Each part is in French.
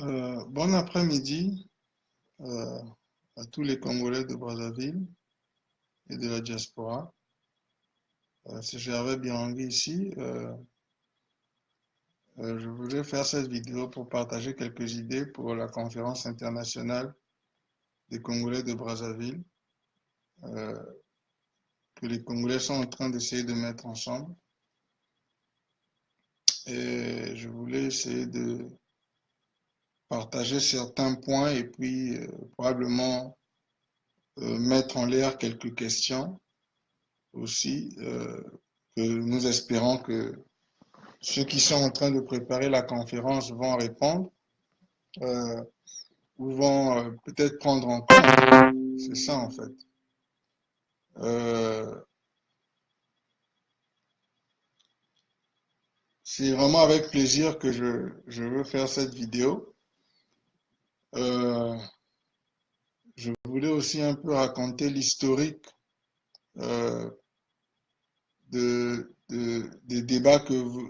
Bon après-midi euh, à tous les Congolais de Brazzaville et de la diaspora. C'est Gervais Birangui ici. Je voulais faire cette vidéo pour partager quelques idées pour la conférence internationale des Congolais de Brazzaville euh, que les Congolais sont en train d'essayer de mettre ensemble. Et je voulais essayer de partager certains points et puis probablement mettre en l'air quelques questions aussi que nous espérons que ceux qui sont en train de préparer la conférence vont répondre euh, ou vont peut-être prendre en compte. C'est ça en fait. Euh, c'est vraiment avec plaisir que je veux faire cette vidéo. Euh, je voulais aussi un peu raconter l'historique euh, des débats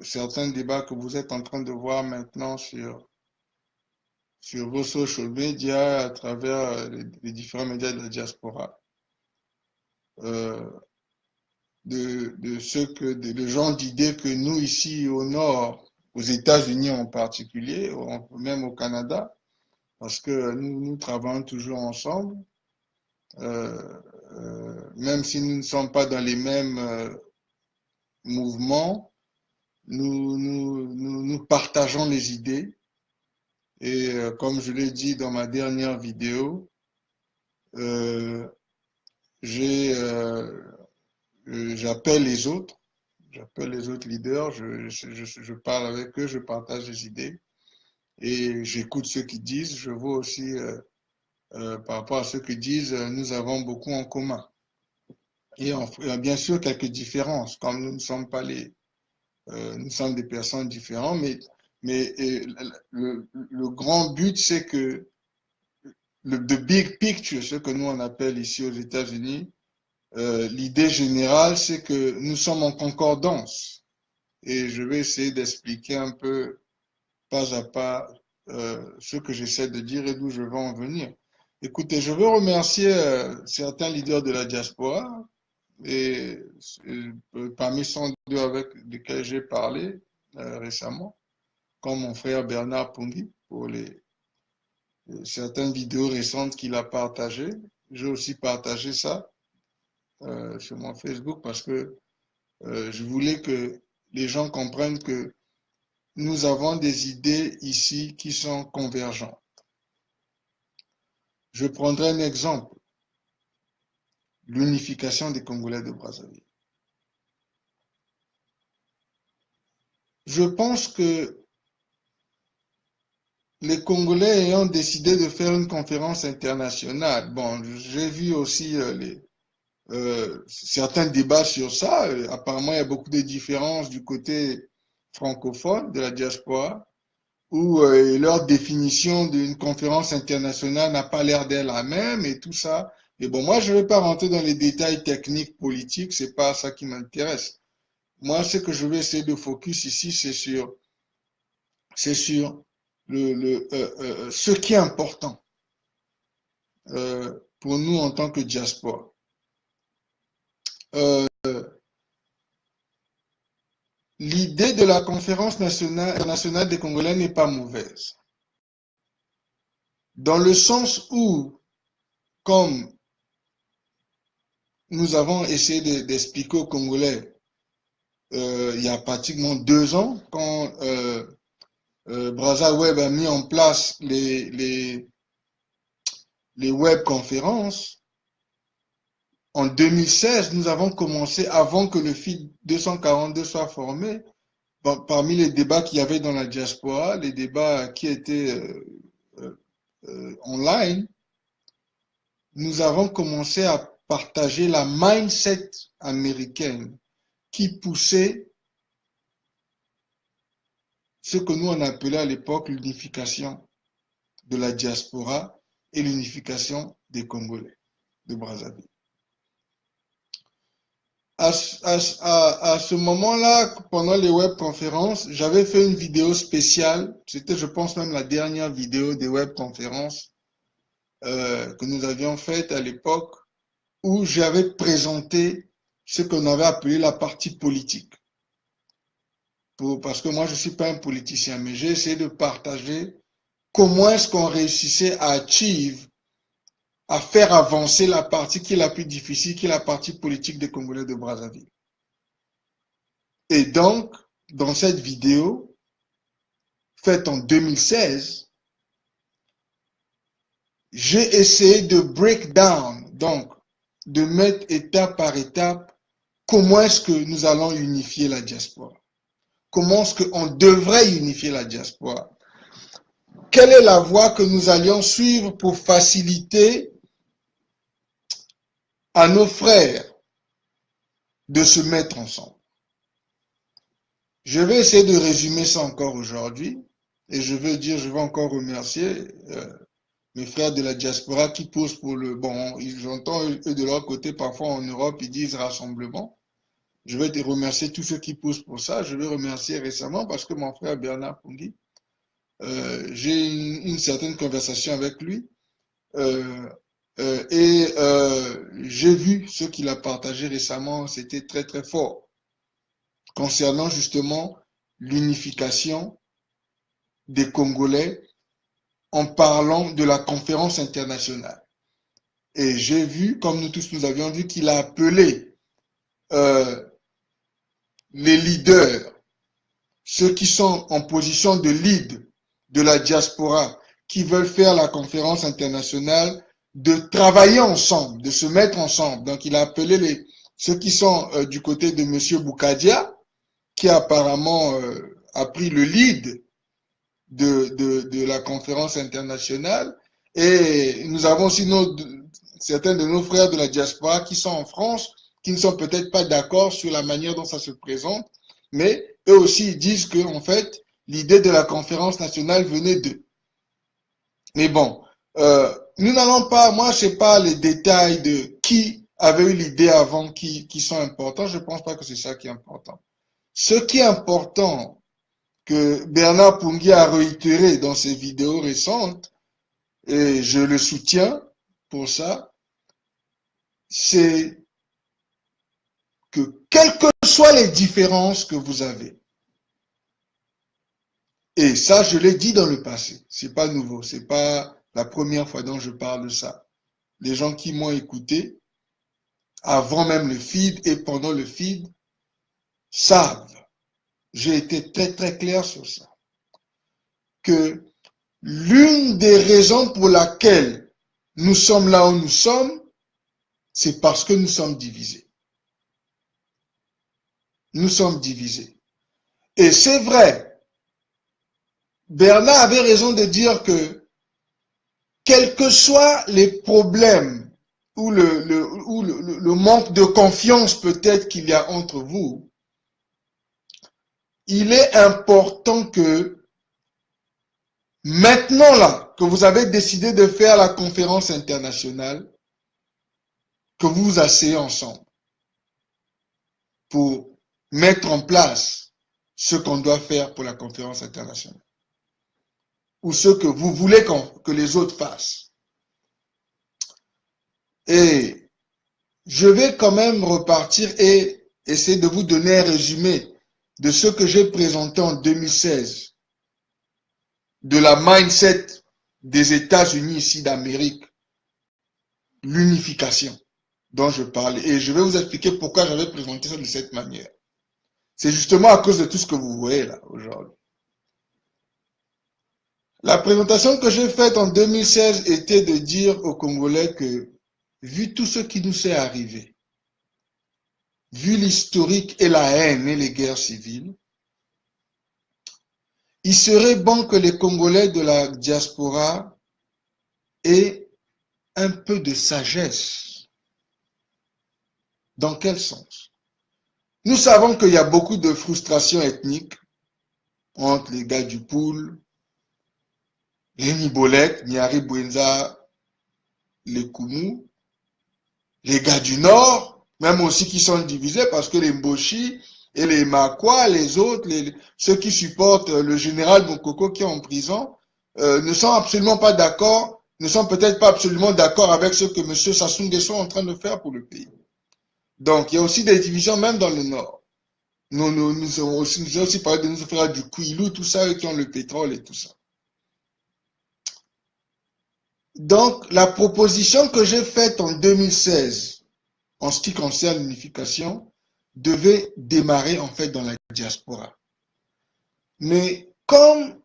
certains débats que vous êtes en train de voir maintenant sur vos social media à travers les différents médias de la diaspora. Euh, de ce que de gens d'idées que nous ici au nord, aux États-Unis en particulier, même au Canada, parce que nous travaillons toujours ensemble, même si nous ne sommes pas dans les mêmes mouvements, nous partageons les idées. Et comme je l'ai dit dans ma dernière vidéo, euh, j'ai j'appelle les autres. J'appelle les autres leaders, je parle avec eux, je partage des idées et j'écoute ce qu'ils disent. Je vois aussi, par rapport à ce qu'ils disent, nous avons beaucoup en commun. Et bien sûr, quelques différences, comme nous ne sommes pas nous sommes des personnes différentes, mais le grand but, c'est que the big picture, ce que nous on appelle ici aux États-Unis, l'idée générale, c'est que nous sommes en concordance. Et je vais essayer d'expliquer un peu, pas à pas, ce que j'essaie de dire et d'où je veux en venir. Écoutez, je veux remercier certains leaders de la diaspora et parmi ceux avec lesquels j'ai parlé récemment, comme mon frère Bernard Pungi pour certaines vidéos récentes qu'il a partagées. J'ai aussi partagé ça sur mon Facebook parce que je voulais que les gens comprennent que nous avons des idées ici qui sont convergentes. Je prendrai un exemple, l'unification des Congolais de Brazzaville. Je pense que les Congolais ayant décidé de faire une conférence internationale, bon, j'ai vu aussi certains débats sur ça. Apparemment, il y a beaucoup de différences du côté francophone de la diaspora, où leur définition d'une conférence internationale n'a pas l'air d'être la même et tout ça. Mais bon, moi, je ne vais pas rentrer dans les détails techniques, politiques, c'est pas ça qui m'intéresse. Moi, ce que je vais essayer de focus ici, c'est sur ce qui est important pour nous en tant que diaspora. Euh, L'idée de la conférence internationale des Congolais n'est pas mauvaise. Dans le sens où, comme nous avons essayé d'expliquer aux Congolais il y a pratiquement 2 ans, quand BrazzaWeb a mis en place les web conférences, en 2016, nous avons commencé, avant que le FID 242 soit formé, parmi les débats qu'il y avait dans la diaspora, les débats qui étaient online, nous avons commencé à partager la mindset américaine qui poussait ce que nous on appelait à l'époque l'unification de la diaspora et l'unification des Congolais de Brazzaville. à ce moment-là, pendant les webconférences, j'avais fait une vidéo spéciale. C'était, je pense, même la dernière vidéo des webconférences que nous avions faite à l'époque, où j'avais présenté ce qu'on avait appelé la partie politique. Parce que moi, je ne suis pas un politicien, mais j'ai essayé de partager comment est-ce qu'on réussissait à faire avancer la partie qui est la plus difficile, qui est la partie politique des Congolais de Brazzaville. Et donc, dans cette vidéo, faite en 2016, j'ai essayé de break down, donc de mettre étape par étape, comment est-ce que nous allons unifier la diaspora. Comment est-ce qu'on devrait unifier la diaspora. Quelle est la voie que nous allions suivre pour faciliter à nos frères de se mettre ensemble. Je vais essayer de résumer ça encore aujourd'hui et je veux encore remercier mes frères de la diaspora qui posent pour le bon. J'entends eux de leur côté parfois en Europe ils disent rassemblement. Je vais te remercier tous ceux qui posent pour ça. Je vais remercier récemment parce que mon frère Bernard Pungui, j'ai une certaine conversation avec lui j'ai vu ce qu'il a partagé récemment. C'était très très fort concernant justement l'unification des Congolais en parlant de la conférence internationale. Et j'ai vu, comme nous tous nous avions vu, qu'il a appelé les leaders, ceux qui sont en position de lead de la diaspora, qui veulent faire la conférence internationale, de travailler ensemble, de se mettre ensemble. Donc il a appelé ceux qui sont du côté de M. Boukadia, qui apparemment a pris le lead de la conférence internationale. Et nous avons aussi certains de nos frères de la diaspora qui sont en France, qui ne sont peut-être pas d'accord sur la manière dont ça se présente, mais eux aussi ils disent que en fait l'idée de la conférence nationale venait d'eux. Mais bon, nous n'allons pas, moi je sais pas les détails de qui avait eu l'idée avant, qui sont importants. Je pense pas que c'est ça qui est important. Ce qui est important, que Bernard Pungui a réitéré dans ses vidéos récentes, et je le soutiens pour ça, c'est que quelles que soient les différences que vous avez, et ça je l'ai dit dans le passé, c'est pas nouveau, c'est pas la première fois dont je parle de ça. Les gens qui m'ont écouté, avant même le feed et pendant le feed, savent, j'ai été très très clair sur ça, que l'une des raisons pour laquelle nous sommes là où nous sommes, c'est parce que nous sommes divisés. Nous sommes divisés. Et c'est vrai, Bernard avait raison de dire que, quels que soient les problèmes ou le manque de confiance peut-être qu'il y a entre vous, il est important que maintenant là, que vous avez décidé de faire la conférence internationale, que vous vous asseyez ensemble pour mettre en place ce qu'on doit faire pour la conférence internationale. Ou ce que vous voulez que les autres fassent. Et je vais quand même repartir et essayer de vous donner un résumé de ce que j'ai présenté en 2016, de la mindset des États-Unis ici d'Amérique, l'unification dont je parle. Et je vais vous expliquer pourquoi j'avais présenté ça de cette manière. C'est justement à cause de tout ce que vous voyez là aujourd'hui. La présentation que j'ai faite en 2016 était de dire aux Congolais que, vu tout ce qui nous est arrivé, vu l'historique et la haine et les guerres civiles, il serait bon que les Congolais de la diaspora aient un peu de sagesse. Dans quel sens? Nous savons qu'il y a beaucoup de frustration ethnique entre les gars du Poul, les Nibolek, Niari Bwenza, les Koumou, les gars du Nord, même aussi qui sont divisés parce que les Mboshi et les Makwa, les autres, ceux qui supportent le général Mokoko qui est en prison, ne sont absolument pas d'accord, ne sont peut-être pas absolument d'accord avec ce que M. Sassou Nguesso est en train de faire pour le pays. Donc, il y a aussi des divisions même dans le Nord. Nous avons aussi parlé de nos frères du Kouilou, tout ça, eux qui ont le pétrole et tout ça. Donc, la proposition que j'ai faite en 2016, en ce qui concerne l'unification, devait démarrer en fait dans la diaspora. Mais comme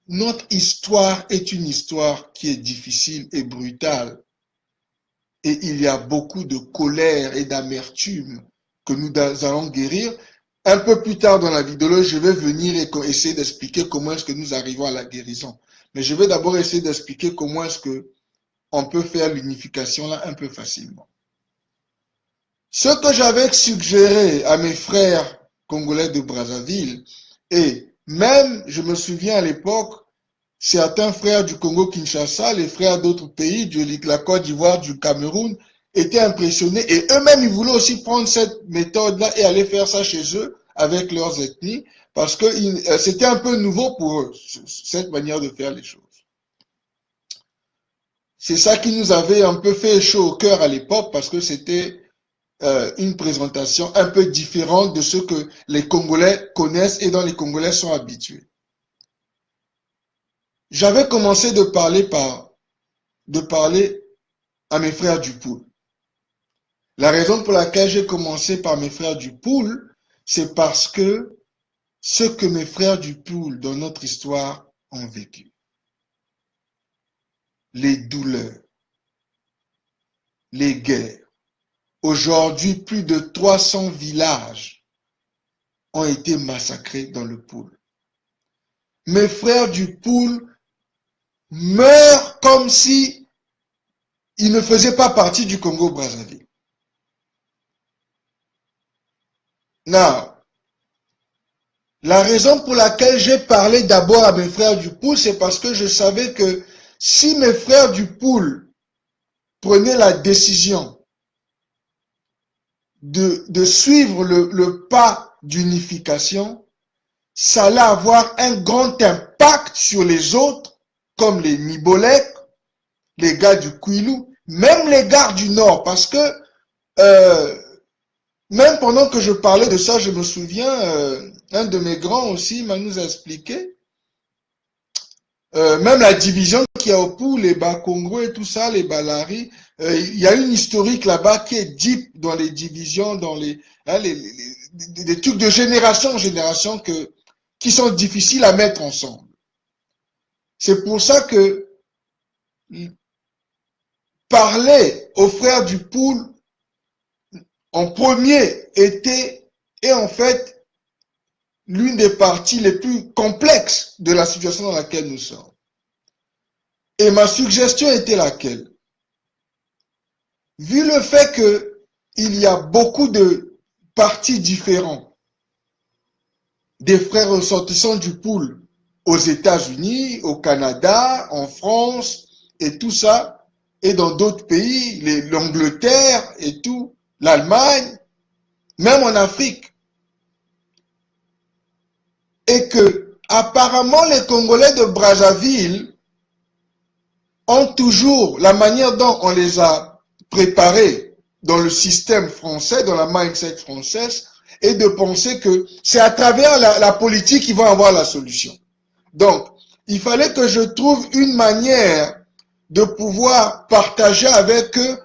notre histoire est une histoire qui est difficile et brutale, et il y a beaucoup de colère et d'amertume que nous allons guérir, un peu plus tard dans la vidéo, je vais venir et essayer d'expliquer comment est-ce que nous arrivons à la guérison. Mais je vais d'abord essayer d'expliquer comment est-ce que on peut faire l'unification là un peu facilement. Ce que j'avais suggéré à mes frères congolais de Brazzaville, et même, je me souviens à l'époque, certains frères du Congo-Kinshasa, les frères d'autres pays, de la Côte d'Ivoire, du Cameroun, étaient impressionnés et eux-mêmes, ils voulaient aussi prendre cette méthode-là et aller faire ça chez eux avec leurs ethnies parce que c'était un peu nouveau pour eux, cette manière de faire les choses. C'est ça qui nous avait un peu fait chaud au cœur à l'époque parce que c'était une présentation un peu différente de ce que les Congolais connaissent et dont les Congolais sont habitués. J'avais commencé de parler à mes frères du Poul. La raison pour laquelle j'ai commencé par mes frères du Poul, c'est parce que ce que mes frères du Poul dans notre histoire ont vécu, les douleurs, les guerres. Aujourd'hui, plus de 300 villages ont été massacrés dans le Poul. Mes frères du Poul meurent comme si ils ne faisaient pas partie du Congo-Brazzaville. Now, la raison pour laquelle j'ai parlé d'abord à mes frères du Poul, c'est parce que je savais que si mes frères du Poul prenaient la décision de suivre le pas d'unification, ça allait avoir un grand impact sur les autres, comme les Nibolek, les gars du Kouilou, même les gars du Nord, parce que même pendant que je parlais de ça, je me souviens, un de mes grands aussi nous a expliqué, même la division qu'il y a au Poul, les Bakongo et tout ça, les Balari, il y a une historique là-bas qui est deep dans les divisions, dans les trucs de génération en génération qui sont difficiles à mettre ensemble. C'est pour ça que parler aux frères du Poul en premier était, et en fait, l'une des parties les plus complexes de la situation dans laquelle nous sommes. Et ma suggestion était laquelle? Vu le fait qu'il y a beaucoup de partis différents, des frères ressortissants du Poul aux États-Unis, au Canada, en France et tout ça, et dans d'autres pays, l'Angleterre et tout, l'Allemagne, même en Afrique. Et que, apparemment, les Congolais de Brazzaville ont toujours, la manière dont on les a préparés dans le système français, dans la mindset française, et de penser que c'est à travers la politique qu'ils vont avoir la solution. Donc, il fallait que je trouve une manière de pouvoir partager avec eux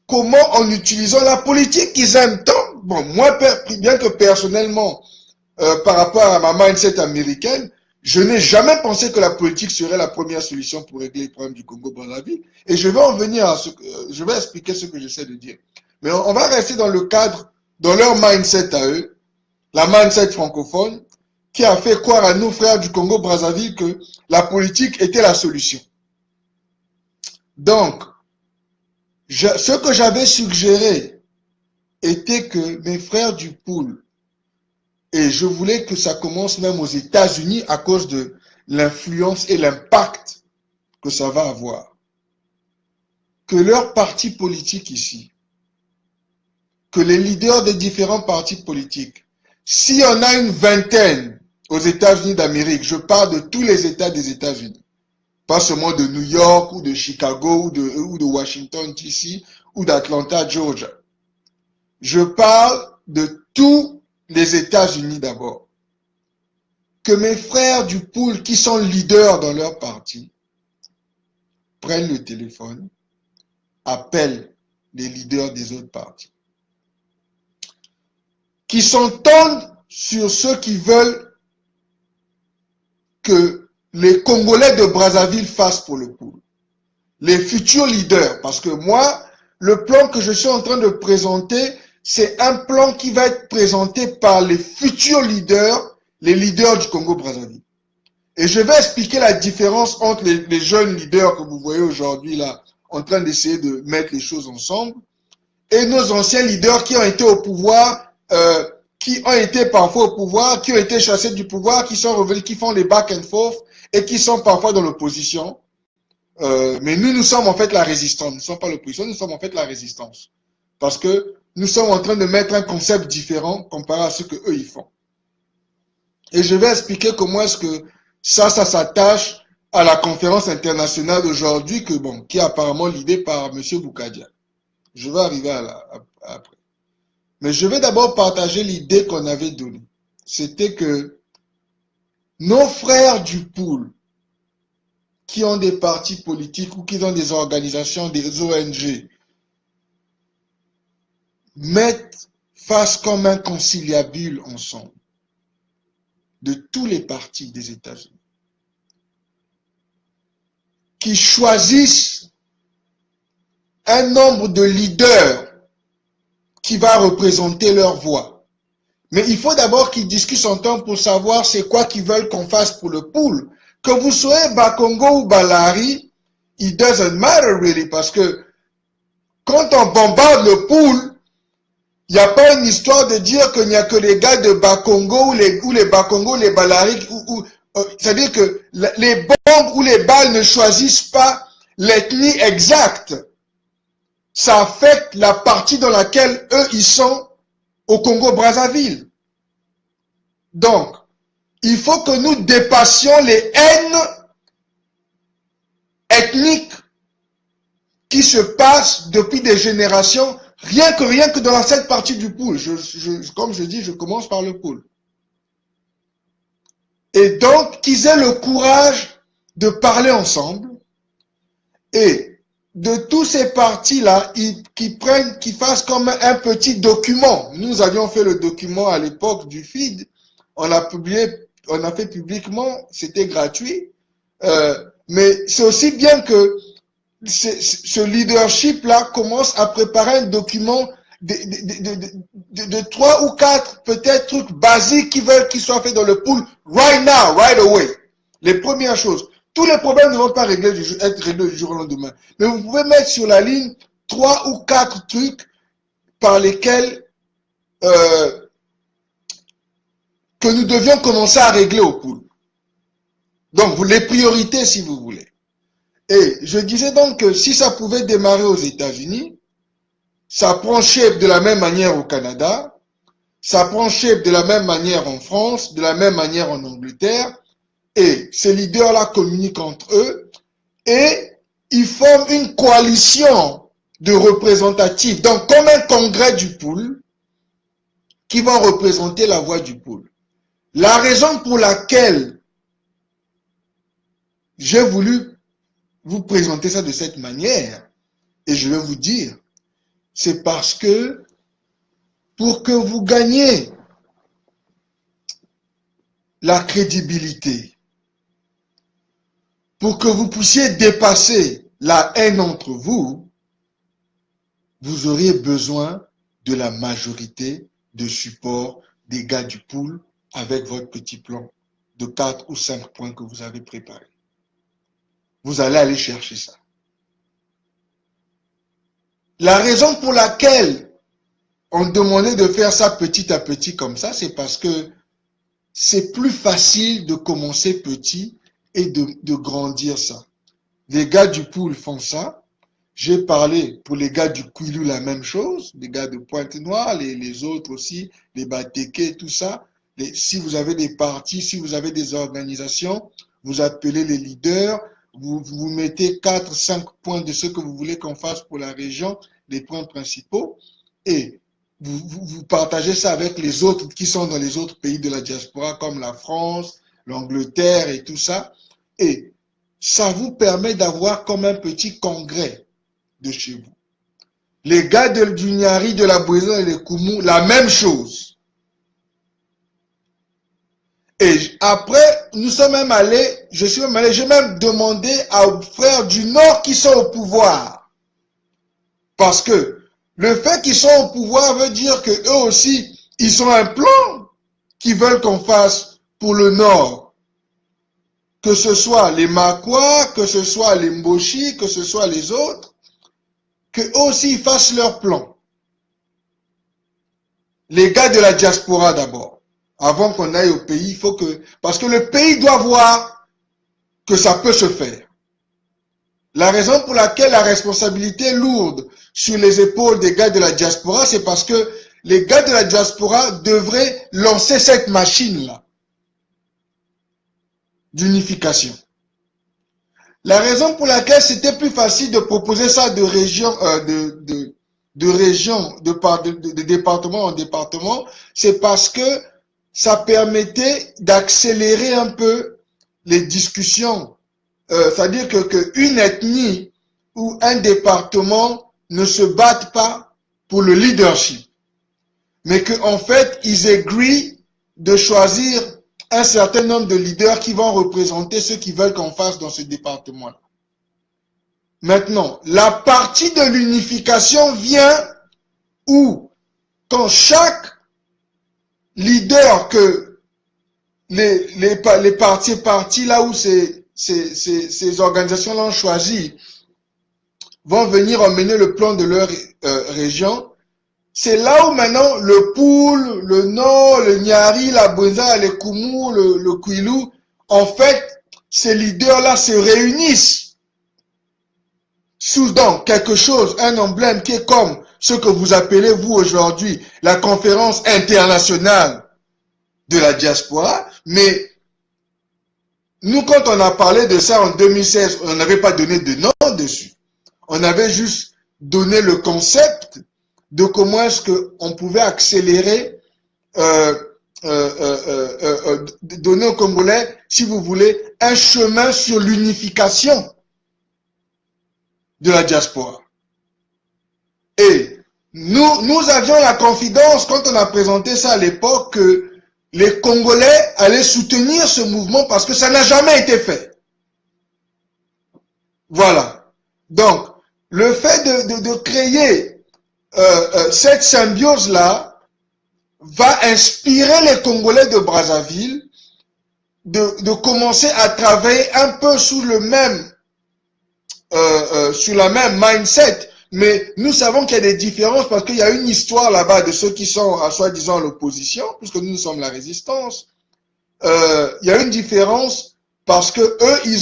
comment en utilisant la politique qu'ils aiment tant. Bon, moi, bien que personnellement, par rapport à ma mindset américaine, je n'ai jamais pensé que la politique serait la première solution pour régler les problèmes du Congo-Brazzaville. Et je vais en venir à je vais expliquer ce que j'essaie de dire. Mais on va rester dans le cadre, dans leur mindset à eux, la mindset francophone, qui a fait croire à nos frères du Congo-Brazzaville que la politique était la solution. Donc, ce que j'avais suggéré était que mes frères du Poul, et je voulais que ça commence même aux États-Unis à cause de l'influence et l'impact que ça va avoir, que leur parti politique ici, que les leaders des différents partis politiques, si on a une vingtaine aux États-Unis d'Amérique, je parle de tous les États des États-Unis, pas seulement de New York ou de Chicago ou de Washington, D.C. ou d'Atlanta, Georgia. Je parle de tous les États-Unis d'abord. Que mes frères du pool qui sont leaders dans leur parti prennent le téléphone, appellent les leaders des autres partis, qui s'entendent sur ceux qui veulent que les Congolais de Brazzaville fassent pour le pool. Les futurs leaders, parce que moi, le plan que je suis en train de présenter, c'est un plan qui va être présenté par les futurs leaders, les leaders du Congo-Brazzaville. Et je vais expliquer la différence entre les jeunes leaders que vous voyez aujourd'hui là, en train d'essayer de mettre les choses ensemble, et nos anciens leaders qui ont été au pouvoir, qui ont été parfois au pouvoir, qui ont été chassés du pouvoir, qui sont revenus, qui font les back and forth, et qui sont parfois dans l'opposition. Mais nous sommes en fait la résistance. Nous ne sommes pas l'opposition, nous sommes en fait la résistance. Parce que nous sommes en train de mettre un concept différent comparé à ce qu'eux ils font. Et je vais expliquer comment est-ce que ça s'attache à la conférence internationale d'aujourd'hui qui est apparemment l'idée par M. Boukadia. Je vais arriver après. Mais je vais d'abord partager l'idée qu'on avait donnée. C'était que nos frères du pool qui ont des partis politiques ou qui ont des organisations, des ONG, mettent face comme un conciliabule ensemble de tous les partis des États-Unis, qui choisissent un nombre de leaders qui va représenter leur voix. Mais il faut d'abord qu'ils discutent ensemble pour savoir c'est quoi qu'ils veulent qu'on fasse pour le pool. Que vous soyez Bakongo ou Balari, it doesn't matter really, parce que quand on bombarde le pool, il n'y a pas une histoire de dire qu'il n'y a que les gars de Bakongo ou les Bakongo, les Balari, c'est-à-dire que les bombes ou les balles ne choisissent pas l'ethnie exacte. Ça affecte la partie dans laquelle eux, ils sont au Congo-Brazzaville. Donc, il faut que nous dépassions les haines ethniques qui se passent depuis des générations, rien que dans cette partie du pool. Comme je dis, je commence par le pool. Et donc, qu'ils aient le courage de parler ensemble et de tous ces partis-là, qui fassent comme un petit document. Nous avions fait le document à l'époque du feed. On l'a publié, on a fait publiquement, c'était gratuit. Mais c'est aussi bien que ce leadership-là commence à préparer un document de 3 ou 4 peut-être trucs basiques qui veulent qu'ils soient faits dans le pool right now, right away. Les premières choses. Tous les problèmes ne vont pas être réglés du jour au lendemain. Mais vous pouvez mettre sur la ligne 3 ou 4 trucs par lesquels que nous devions commencer à régler au pool. Donc, les priorités si vous voulez. Et je disais donc que si ça pouvait démarrer aux États-Unis, ça prend shape de la même manière au Canada, ça prend shape de la même manière en France, de la même manière en Angleterre, et ces leaders-là communiquent entre eux, et ils forment une coalition de représentatifs, donc comme un congrès du pool, qui va représenter la voix du pool. La raison pour laquelle j'ai voulu vous présenter ça de cette manière, et je vais vous dire, c'est parce que pour que vous gagniez la crédibilité, pour que vous puissiez dépasser la haine entre vous, vous auriez besoin de la majorité de support des gars du pool avec votre petit plan de 4 ou 5 points que vous avez préparé. Vous allez aller chercher ça. La raison pour laquelle on demandait de faire ça petit à petit comme ça, c'est parce que c'est plus facile de commencer petit et de grandir ça. Les gars du pool font ça, J'ai parlé pour les gars du Kwilu la même chose, les gars de Pointe-Noire, les autres aussi, les Bateke, tout ça. Si vous avez des partis, si vous avez des organisations, vous appelez les leaders, vous mettez 4, 5 points de ce que vous voulez qu'on fasse pour la région, les points principaux, et vous partagez ça avec les autres qui sont dans les autres pays de la diaspora, comme la France, l'Angleterre et tout ça. Et ça vous permet d'avoir comme un petit congrès de chez vous. Les gars du Nyari, de la Bouézan et des Koumou, la même chose. Et après, nous sommes même allés, j'ai même demandé aux frères du Nord qui sont au pouvoir. Parce que le fait qu'ils sont au pouvoir veut dire que eux aussi, ils ont un plan qu'ils veulent qu'on fasse pour le Nord. Que ce soit les Makwa, que ce soit les Mboshi, que ce soit les autres, qu'eux aussi ils fassent leur plan. Les gars de la diaspora d'abord. Avant qu'on aille au pays, il faut que... Parce que le pays doit voir que ça peut se faire. La raison pour laquelle la responsabilité est lourde sur les épaules des gars de la diaspora, c'est parce que les gars de la diaspora devraient lancer cette machine-là d'unification. La raison pour laquelle c'était plus facile de proposer ça de région, de département en département, c'est parce que ça permettait d'accélérer un peu les discussions. C'est-à-dire qu'une ethnie ou un département ne se battent pas pour le leadership, mais qu'en fait, ils agrient de choisir un certain nombre de leaders qui vont représenter ceux qui veulent qu'on fasse dans ce département-là. Maintenant, la partie de l'unification vient où, quand chaque leader que les partis là où ces organisations l'ont choisi vont venir emmener le plan de leur région, c'est là où maintenant le Poul, le Nord, le Nyari, la Bouézan, les Koumou, le Kwilu, en fait, ces leaders-là se réunissent sous donc quelque chose, un emblème qui est comme ce que vous appelez vous aujourd'hui la conférence internationale de la diaspora. Mais nous, quand on a parlé de ça en 2016, on n'avait pas donné de nom dessus. On avait juste donné le concept de comment est-ce qu'on pouvait accélérer, donner aux Congolais, si vous voulez, un chemin sur l'unification de la diaspora. Et nous avions la confidence, quand on a présenté ça à l'époque, que les Congolais allaient soutenir ce mouvement parce que ça n'a jamais été fait. Voilà. Donc, le fait de créer cette symbiose-là va inspirer les Congolais de Brazzaville de commencer à travailler un peu sous le même, sur la même mindset. Mais nous savons qu'il y a des différences parce qu'il y a une histoire là-bas de ceux qui sont à soi-disant l'opposition, puisque nous sommes la résistance. Il y a une différence parce que eux, ils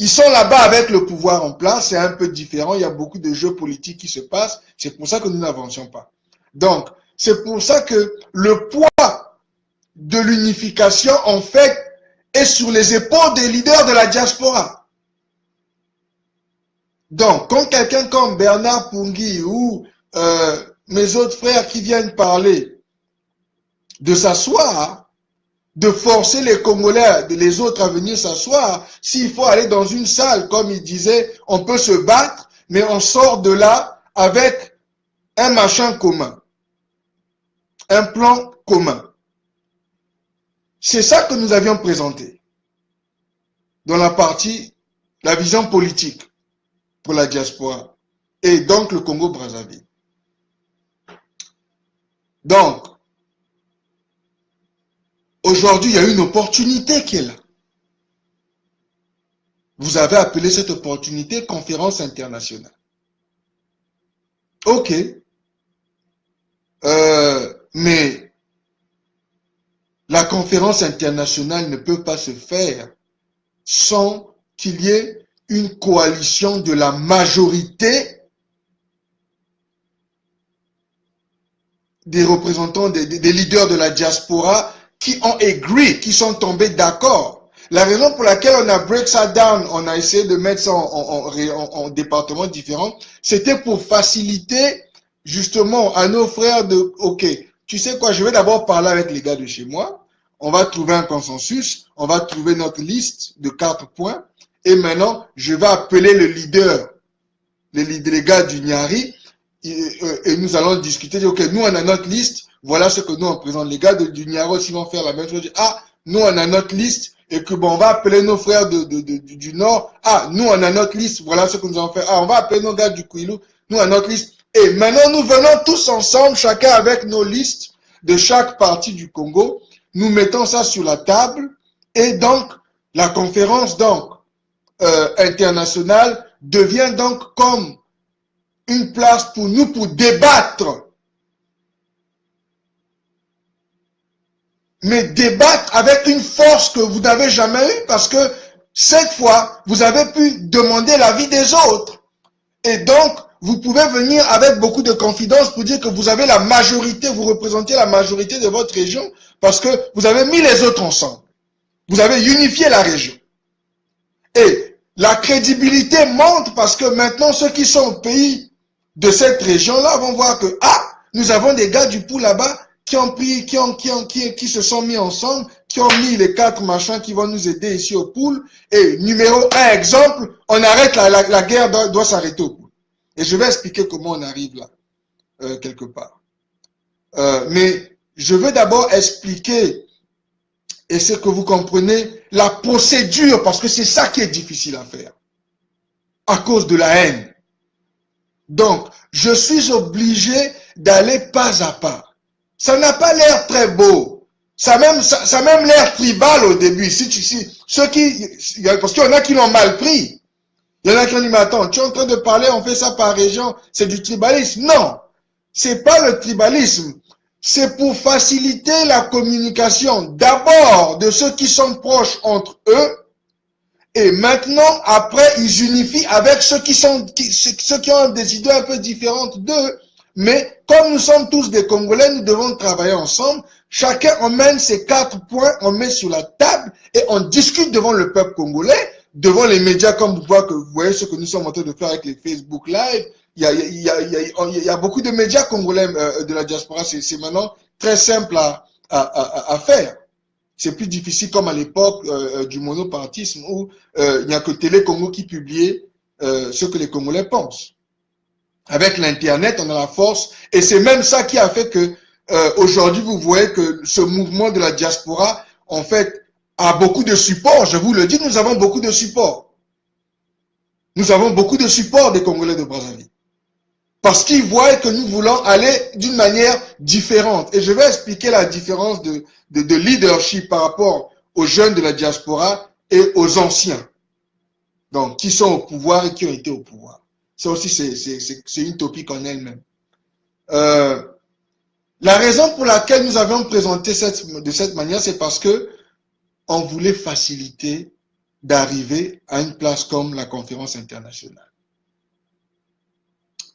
sont là-bas avec le pouvoir en place, c'est un peu différent, il y a beaucoup de jeux politiques qui se passent, c'est pour ça que nous n'avancions pas. Donc, c'est pour ça que le poids de l'unification, en fait, est sur les épaules des leaders de la diaspora. Donc, quand quelqu'un comme Bernard Pungui ou mes autres frères qui viennent parler de s'asseoir, de forcer les Congolais, les autres à venir s'asseoir, s'il faut aller dans une salle, comme il disait, on peut se battre, mais on sort de là avec un machin commun, un plan commun. C'est ça que nous avions présenté dans la partie, la vision politique pour la diaspora et donc le Congo-Brazzaville. Donc, aujourd'hui, il y a une opportunité qui est là. Vous avez appelé cette opportunité conférence internationale. Ok. Mais la conférence internationale ne peut pas se faire sans qu'il y ait une coalition de la majorité des représentants, des leaders de la diaspora qui ont agree, qui sont tombés d'accord. La raison pour laquelle on a break ça down, on a essayé de mettre ça en départements différents, c'était pour faciliter justement à nos frères de, ok, tu sais quoi, je vais d'abord parler avec les gars de chez moi, on va trouver un consensus, on va trouver notre liste de 4 points, et maintenant, je vais appeler le leader, les gars du Nyari, et nous allons discuter, dire, ok, nous on a notre liste, voilà ce que nous on présente. Les gars du Nyari aussi vont faire la même chose, dire, ah, nous on a notre liste, et que bon, on va appeler nos frères du Nord, ah, nous on a notre liste, voilà ce que nous allons faire, ah, on va appeler nos gars du Kouilou, nous on a notre liste, et maintenant nous venons tous ensemble, chacun avec nos listes de chaque partie du Congo, nous mettons ça sur la table, et donc, la conférence donc internationale devient donc comme une place pour nous pour débattre. Mais débattre avec une force que vous n'avez jamais eue parce que cette fois, vous avez pu demander l'avis des autres. Et donc, vous pouvez venir avec beaucoup de confidence pour dire que vous avez la majorité, vous représentez la majorité de votre région parce que vous avez mis les autres ensemble. Vous avez unifié la région. Et la crédibilité monte parce que maintenant, ceux qui sont au pays de cette région-là vont voir que, ah, nous avons des gars du pool là-bas qui ont pris, qui se sont mis ensemble, qui ont mis les 4 machins qui vont nous aider ici au pool. Et numéro 1 exemple, on arrête la guerre doit s'arrêter au pool. Et je vais expliquer comment on arrive là, quelque part. Mais je veux d'abord expliquer, et c'est que vous comprenez, la procédure, parce que c'est ça qui est difficile à faire, à cause de la haine. Donc, je suis obligé d'aller pas à pas. Ça n'a pas l'air très beau. Ça a même l'air tribal au début. Parce qu'il y en a qui l'ont mal pris. Il y en a qui ont dit, mais attends, tu es en train de parler, on fait ça par région, c'est du tribalisme. Non, c'est pas le tribalisme. C'est pour faciliter la communication d'abord de ceux qui sont proches entre eux et maintenant, après, ils unifient avec ceux qui ont des idées un peu différentes d'eux. Mais comme nous sommes tous des Congolais, nous devons travailler ensemble. Chacun emmène ses 4 points, on met sur la table et on discute devant le peuple congolais, devant les médias comme vous voyez ce que nous sommes en train de faire avec les Facebook Live. Il y a beaucoup de médias congolais de la diaspora. C'est maintenant très simple à faire. C'est plus difficile comme à l'époque du monopartisme où il n'y a que Télé Congo qui publiait ce que les Congolais pensent. Avec l'Internet, on a la force et c'est même ça qui a fait que aujourd'hui, vous voyez que ce mouvement de la diaspora, en fait, a beaucoup de support. Je vous le dis, nous avons beaucoup de support. Nous avons beaucoup de support des Congolais de Brazzaville. Parce qu'ils voient que nous voulons aller d'une manière différente. Et je vais expliquer la différence de leadership par rapport aux jeunes de la diaspora et aux anciens. Donc, qui sont au pouvoir et qui ont été au pouvoir. Ça aussi, c'est une topique en elle-même. La raison pour laquelle nous avons présenté de cette manière, c'est parce que on voulait faciliter d'arriver à une place comme la conférence internationale.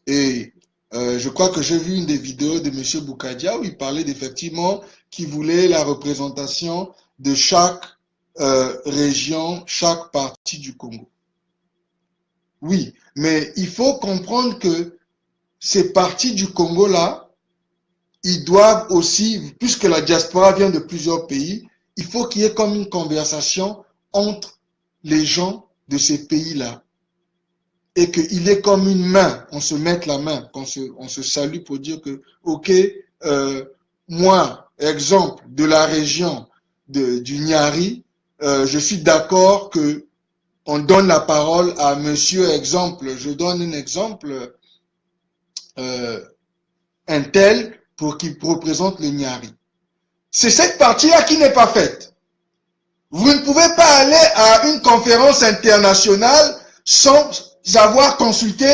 Et je crois que j'ai vu une des vidéos de M. Boukadia où il parlait d'effectivement qu'il voulait la représentation de chaque région, chaque partie du Congo. Oui, mais il faut comprendre que ces parties du Congo-là, ils doivent aussi, puisque la diaspora vient de plusieurs pays, il faut qu'il y ait comme une conversation entre les gens de ces pays-là. Et qu'il est comme une main, on se mette la main, on se salue pour dire que, ok, moi, exemple, de la région du Nyari, je suis d'accord que on donne la parole à monsieur, exemple, je donne un exemple, un tel, pour qu'il représente le Nyari. C'est cette partie-là qui n'est pas faite. Vous ne pouvez pas aller à une conférence internationale sans avoir consulté,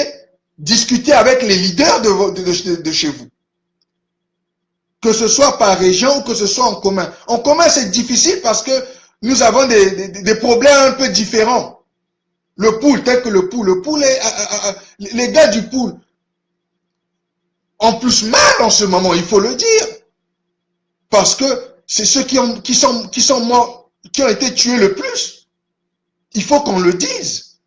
discuté avec les leaders de chez vous. Que ce soit par région ou que ce soit en commun. En commun, c'est difficile parce que nous avons des problèmes un peu différents. Le pool, tel que le pool est, les gars du pool, en plus mal en ce moment, il faut le dire. Parce que c'est ceux qui sont morts, qui ont été tués le plus. Il faut qu'on le dise.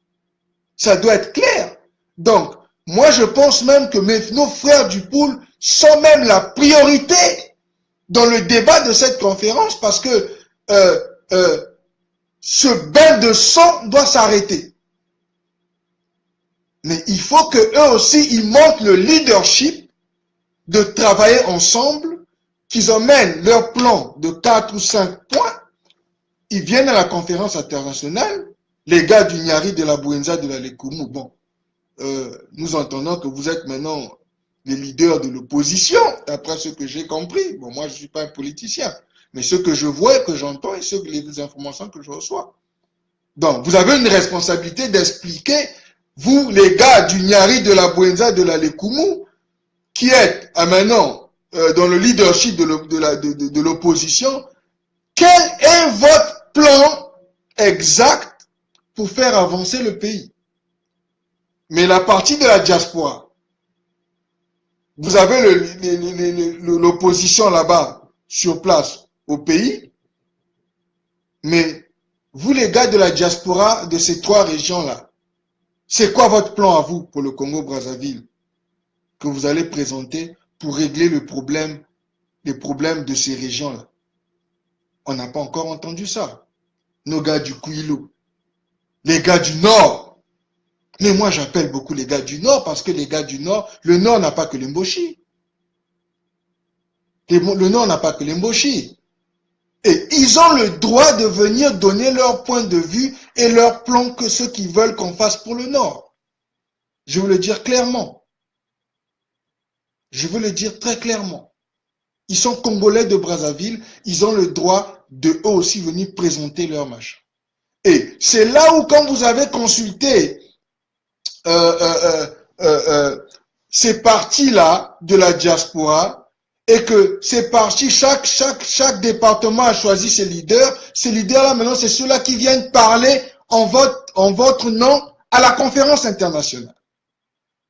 Ça doit être clair. Donc, moi je pense même que nos frères du pool sont même la priorité dans le débat de cette conférence parce que ce bain de sang doit s'arrêter. Mais il faut que eux aussi, ils montrent le leadership de travailler ensemble, qu'ils emmènent leur plan de 4 ou 5 points, ils viennent à la conférence internationale, les gars du Nyari, de la Bouenza, de la Lekumu, bon, nous entendons que vous êtes maintenant les leaders de l'opposition, d'après ce que j'ai compris. Bon, moi, je ne suis pas un politicien, mais ce que je vois et que j'entends et les informations que je reçois. Donc, vous avez une responsabilité d'expliquer, vous, les gars du Nyari, de la Bouenza, de la Lekumu, qui êtes maintenant dans le leadership de l'opposition, quel est votre plan exact pour faire avancer le pays? Mais la partie de la diaspora, vous avez l'opposition là-bas, sur place, au pays, mais vous les gars de la diaspora de ces 3 régions-là, c'est quoi votre plan à vous pour le Congo-Brazzaville que vous allez présenter pour régler les problèmes de ces régions-là? On n'a pas encore entendu ça. Nos gars du Kouilou, les gars du Nord. Mais moi, j'appelle beaucoup les gars du Nord parce que les gars du Nord, le Nord n'a pas que l'Mboshi. Le Nord n'a pas que l'Mboshi. Et ils ont le droit de venir donner leur point de vue et leur plan que ceux qui veulent qu'on fasse pour le Nord. Je veux le dire clairement. Je veux le dire très clairement. Ils sont Congolais de Brazzaville, ils ont le droit de eux aussi venir présenter leur machin. Et c'est là où quand vous avez consulté ces partis-là de la diaspora, et que ces partis, chaque département a choisi ses leaders-là maintenant, c'est ceux-là qui viennent parler en votre nom à la conférence internationale.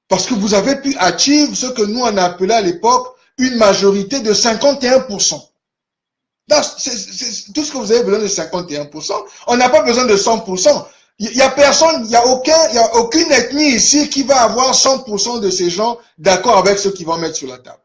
Parce que vous avez pu achieve ce que nous on a appelé à l'époque une majorité de 51%. C'est tout ce que vous avez besoin de 51%. On n'a pas besoin de 100%. Il y a personne, il y a aucune ethnie ici qui va avoir 100% de ces gens d'accord avec ceux qui vont mettre sur la table.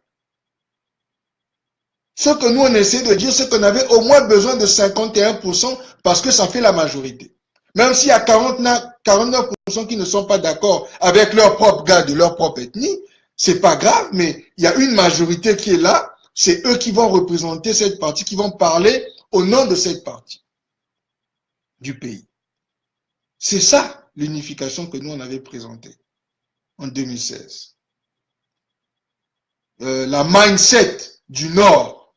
Ce que nous on essaie de dire, c'est qu'on avait au moins besoin de 51% parce que ça fait la majorité. Même s'il y a 49% qui ne sont pas d'accord avec leur propre gars de leur propre ethnie, c'est pas grave, mais il y a une majorité qui est là, c'est eux qui vont représenter cette partie, qui vont parler au nom de cette partie du pays. C'est ça l'unification que nous on avait présentée en 2016. La mindset du Nord.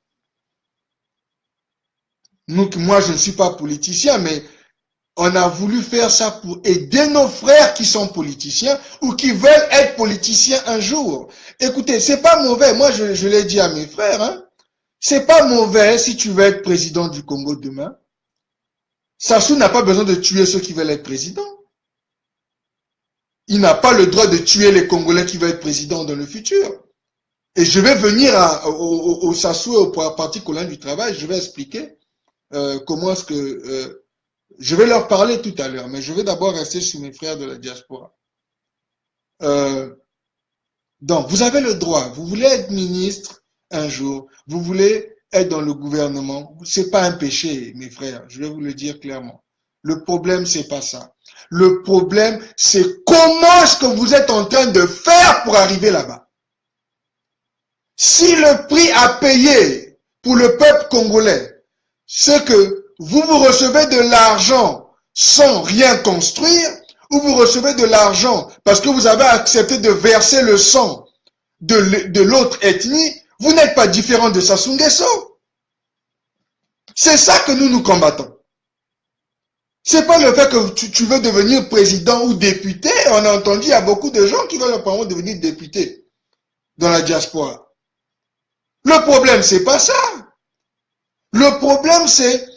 Moi je ne suis pas politicien, mais on a voulu faire ça pour aider nos frères qui sont politiciens ou qui veulent être politiciens un jour. Écoutez, c'est pas mauvais. Moi, je l'ai dit à mes frères, hein. C'est pas mauvais si tu veux être président du Congo demain. Sassou n'a pas besoin de tuer ceux qui veulent être président. Il n'a pas le droit de tuer les Congolais qui veulent être président dans le futur. Et je vais venir au Sassou et au Parti colonial du travail, je vais expliquer comment est-ce que... je vais leur parler tout à l'heure, mais je vais d'abord rester sur mes frères de la diaspora. Donc, vous avez le droit. Vous voulez être ministre un jour. Vous voulez être dans le gouvernement. C'est pas un péché, mes frères. Je vais vous le dire clairement. Le problème, c'est pas ça. Le problème, c'est comment est-ce que vous êtes en train de faire pour arriver là-bas. Si le prix à payer pour le peuple congolais, c'est que vous recevez de l'argent sans rien construire, ou vous recevez de l'argent parce que vous avez accepté de verser le sang de l'autre ethnie, vous n'êtes pas différent de Sassou Nguesso. C'est ça que nous combattons. C'est pas le fait que tu veux devenir président ou député. On a entendu, il y a beaucoup de gens qui veulent apparemment devenir député dans la diaspora. Le problème, c'est pas ça. Le problème, c'est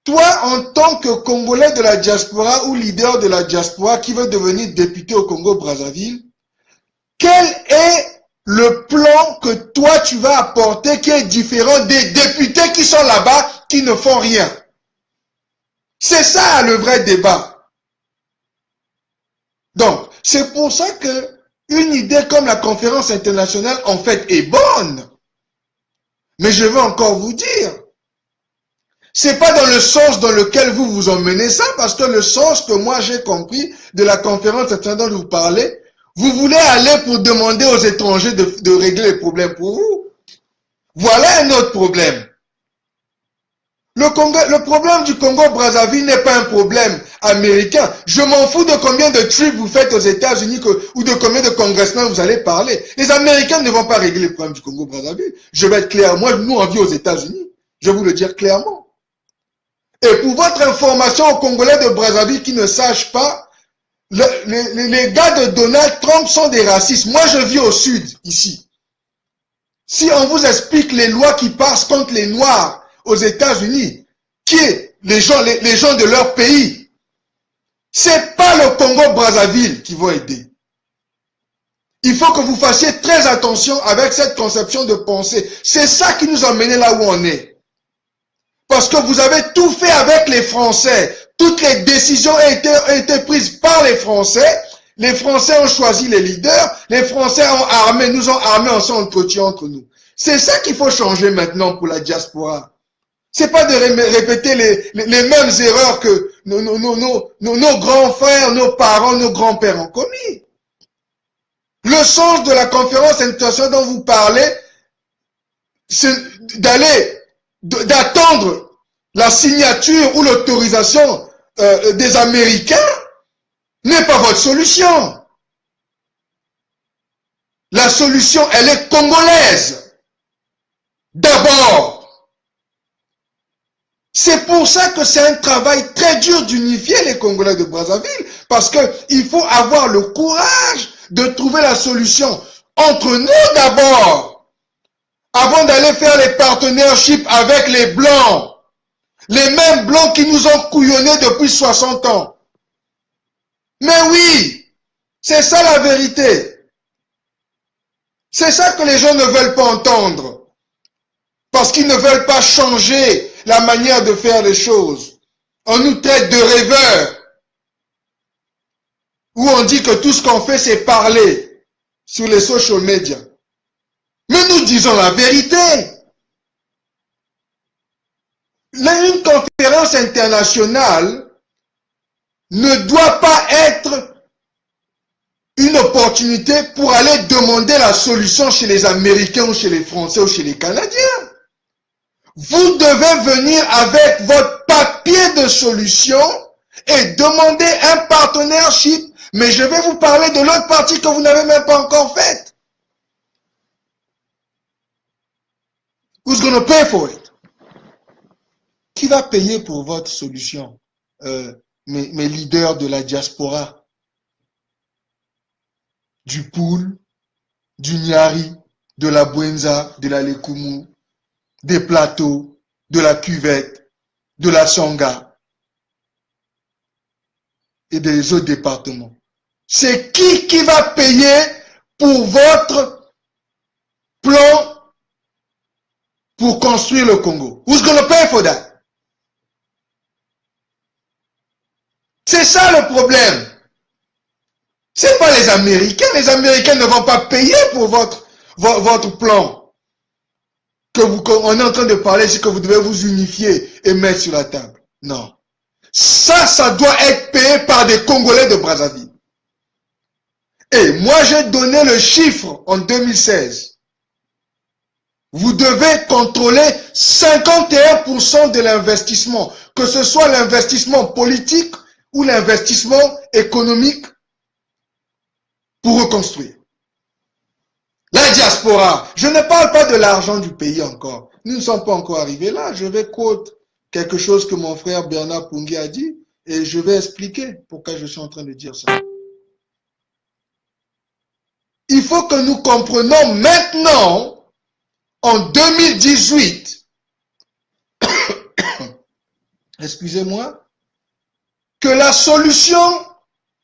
toi, en tant que Congolais de la diaspora ou leader de la diaspora qui veut devenir député au Congo-Brazzaville, quel est le plan que toi tu vas apporter qui est différent des députés qui sont là-bas qui ne font rien? C'est ça le vrai débat. Donc, c'est pour ça que une idée comme la conférence internationale, en fait, est bonne. Mais je veux encore vous dire, c'est pas dans le sens dans lequel vous vous emmenez ça, parce que le sens que moi j'ai compris de la conférence internationale dont vous parlez, vous voulez aller pour demander aux étrangers de régler les problèmes pour vous. Voilà un autre problème. Le problème du Congo-Brazzaville n'est pas un problème américain. Je m'en fous de combien de trips vous faites aux États-Unis ou de combien de congressmen vous allez parler. Les Américains ne vont pas régler le problème du Congo-Brazzaville. Je vais être clair. Moi, nous, on vit aux États-Unis. Je vais vous le dire clairement. Et pour votre information aux Congolais de Brazzaville qui ne sachent pas, les gars de Donald Trump sont des racistes. Moi, je vis au sud, ici. Si on vous explique les lois qui passent contre les Noirs aux États-Unis, qui est les gens de leur pays, c'est pas le Congo-Brazzaville qui va aider. Il faut que vous fassiez très attention avec cette conception de pensée. C'est ça qui nous a menés là où on est. Parce que vous avez tout fait avec les Français. Toutes les décisions ont été prises par les Français. Les Français ont choisi les leaders. Les Français nous ont armés, on s'est entretenu entre nous. C'est ça qu'il faut changer maintenant pour la diaspora. C'est pas de répéter les mêmes erreurs que nos grands frères, nos parents, nos grands-pères ont commis. Le sens de la conférence internationale dont vous parlez, c'est d'attendre la signature ou l'autorisation des Américains n'est pas votre solution. La solution, elle est congolaise. D'abord. C'est pour ça que c'est un travail très dur d'unifier les Congolais de Brazzaville, parce qu'il faut avoir le courage de trouver la solution entre nous d'abord, avant d'aller faire les partnerships avec les Blancs, les mêmes Blancs qui nous ont couillonnés depuis 60 ans. Mais oui, c'est ça la vérité. C'est ça que les gens ne veulent pas entendre, parce qu'ils ne veulent pas changer la manière de faire les choses. On nous traite de rêveurs, où on dit que tout ce qu'on fait, c'est parler sur les social media. Mais nous disons la vérité. Une conférence internationale ne doit pas être une opportunité pour aller demander la solution chez les Américains ou chez les Français ou chez les Canadiens. Vous devez venir avec votre papier de solution et demander un partnership, mais je vais vous parler de l'autre partie que vous n'avez même pas encore faite. Who's gonna pay for it? Qui va payer pour votre solution? Mes leaders de la diaspora, du Poul, du Nyari, de la Bwenza, de la Lekumu, des Plateaux, de la Cuvette, de la Songa et des autres départements. C'est qui va payer pour votre plan pour construire le Congo? Who's gonna pay for that? C'est ça le problème. C'est pas les Américains. Les Américains ne vont pas payer pour votre plan. On est en train de parler, c'est que vous devez vous unifier et mettre sur la table. Non. Ça doit être payé par des Congolais de Brazzaville. Et moi, j'ai donné le chiffre en 2016. Vous devez contrôler 51% de l'investissement, que ce soit l'investissement politique ou l'investissement économique pour reconstruire. La diaspora, je ne parle pas de l'argent du pays encore. Nous ne sommes pas encore arrivés là. Je vais quote quelque chose que mon frère Bernard Pungui a dit et je vais expliquer pourquoi je suis en train de dire ça. Il faut que nous comprenions maintenant, en 2018, excusez-moi, que la solution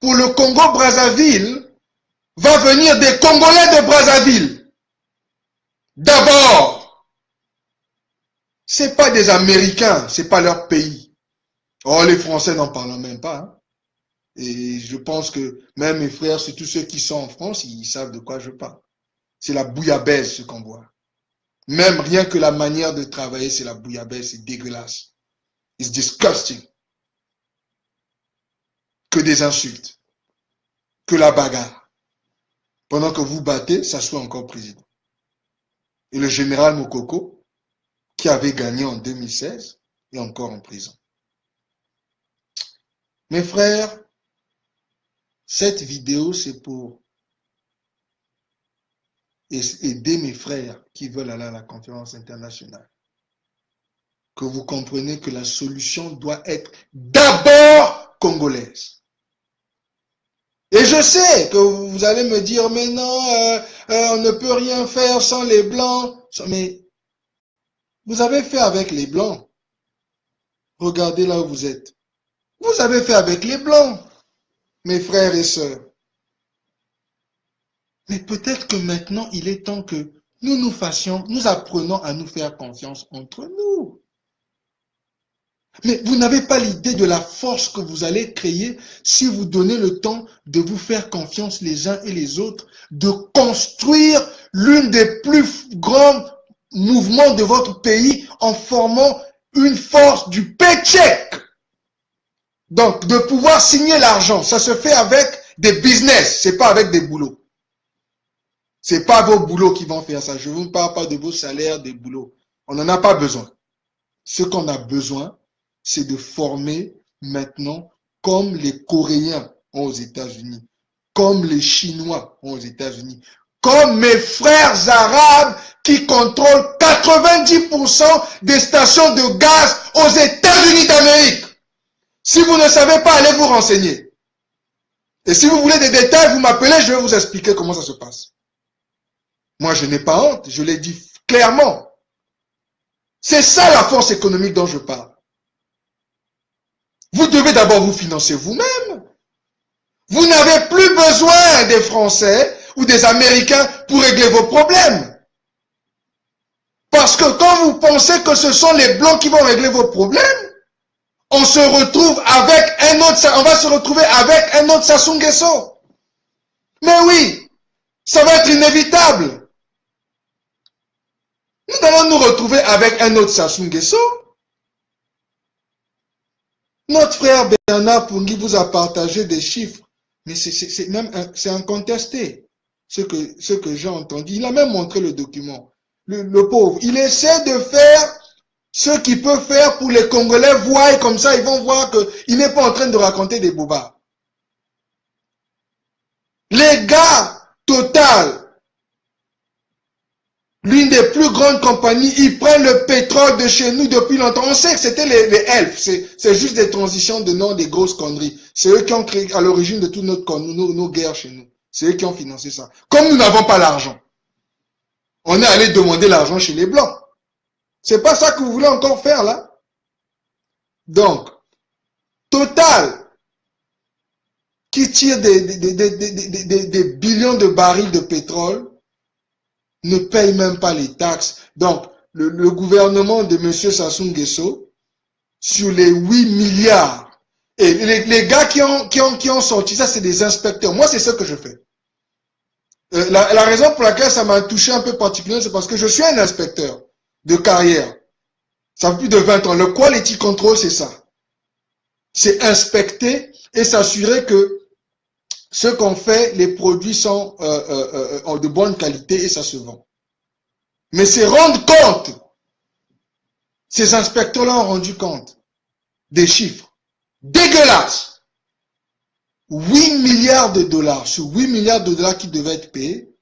pour le Congo-Brazzaville va venir des Congolais de Brazzaville. D'abord, c'est pas des Américains, c'est pas leur pays. Oh, les Français n'en parlent même pas. Hein. Et je pense que même mes frères, c'est tous ceux qui sont en France, ils savent de quoi je parle. C'est la bouillabaisse ce qu'on voit. Même rien que la manière de travailler, c'est la bouillabaisse, c'est dégueulasse. It's disgusting. Que des insultes, que la bagarre. Pendant que vous battez, ça soit encore président. Et le général Mokoko, qui avait gagné en 2016, est encore en prison. Mes frères, cette vidéo, c'est pour aider mes frères qui veulent aller à la conférence internationale. Que vous comprenez que la solution doit être d'abord congolaise. Et je sais que vous allez me dire, mais non, on ne peut rien faire sans les Blancs. Mais vous avez fait avec les Blancs. Regardez là où vous êtes. Vous avez fait avec les Blancs, mes frères et sœurs. Mais peut-être que maintenant, il est temps que nous apprenons à nous faire confiance entre nous. Mais vous n'avez pas l'idée de la force que vous allez créer si vous donnez le temps de vous faire confiance les uns et les autres, de construire l'une des plus grands mouvements de votre pays en formant une force du paycheck. Donc, de pouvoir signer l'argent, ça se fait avec des business, c'est pas avec des boulots. C'est pas vos boulots qui vont faire ça. Je ne vous parle pas de vos salaires, des boulots. On n'en a pas besoin. Ce qu'on a besoin, c'est de former maintenant comme les Coréens ont aux États-Unis, comme les Chinois ont aux États-Unis, comme mes frères arabes qui contrôlent 90% des stations de gaz aux États-Unis d'Amérique. Si vous ne savez pas, allez vous renseigner. Et si vous voulez des détails, vous m'appelez, je vais vous expliquer comment ça se passe. Moi, je n'ai pas honte, je l'ai dit clairement. C'est ça la force économique dont je parle. Vous devez d'abord vous financer vous-même. Vous n'avez plus besoin des Français ou des Américains pour régler vos problèmes. Parce que quand vous pensez que ce sont les Blancs qui vont régler vos problèmes, on se retrouve avec un autre, on va se retrouver avec un autre Sassou Nguesso. Mais oui, ça va être inévitable. Nous allons nous retrouver avec un autre Sassou Nguesso. Notre frère Bernard Pungui vous a partagé des chiffres, mais c'est incontesté. Ce que j'ai entendu, il a même montré le document. Le pauvre, il essaie de faire ce qu'il peut faire pour les Congolais voient et comme ça ils vont voir qu'il n'est pas en train de raconter des bobards. Les gars, Total, l'une des plus grandes compagnies, ils prennent le pétrole de chez nous depuis longtemps. On sait que c'était les elfes. C'est juste des transitions de nom, des grosses conneries. C'est eux qui ont créé à l'origine de toutes nos guerres chez nous. C'est eux qui ont financé ça. Comme nous n'avons pas l'argent, on est allé demander l'argent chez les Blancs. C'est pas ça que vous voulez encore faire là? Donc, Total, qui tire des billions de barils de pétrole, ne paye même pas les taxes. Donc, le gouvernement de M. Sassou Nguesso, sur les 8 milliards, et les gars qui ont sorti ça, c'est des inspecteurs. Moi, c'est ce que je fais. La raison pour laquelle ça m'a touché un peu particulièrement, c'est parce que je suis un inspecteur de carrière. Ça fait plus de 20 ans. Le quality control, c'est ça. C'est inspecter et s'assurer que ce qu'on fait, les produits sont de bonne qualité et ça se vend. Mais c'est rendre compte. Ces inspecteurs-là ont rendu compte des chiffres dégueulasses. 8 milliards de dollars. Sur 8 milliards de dollars qui devaient être payés,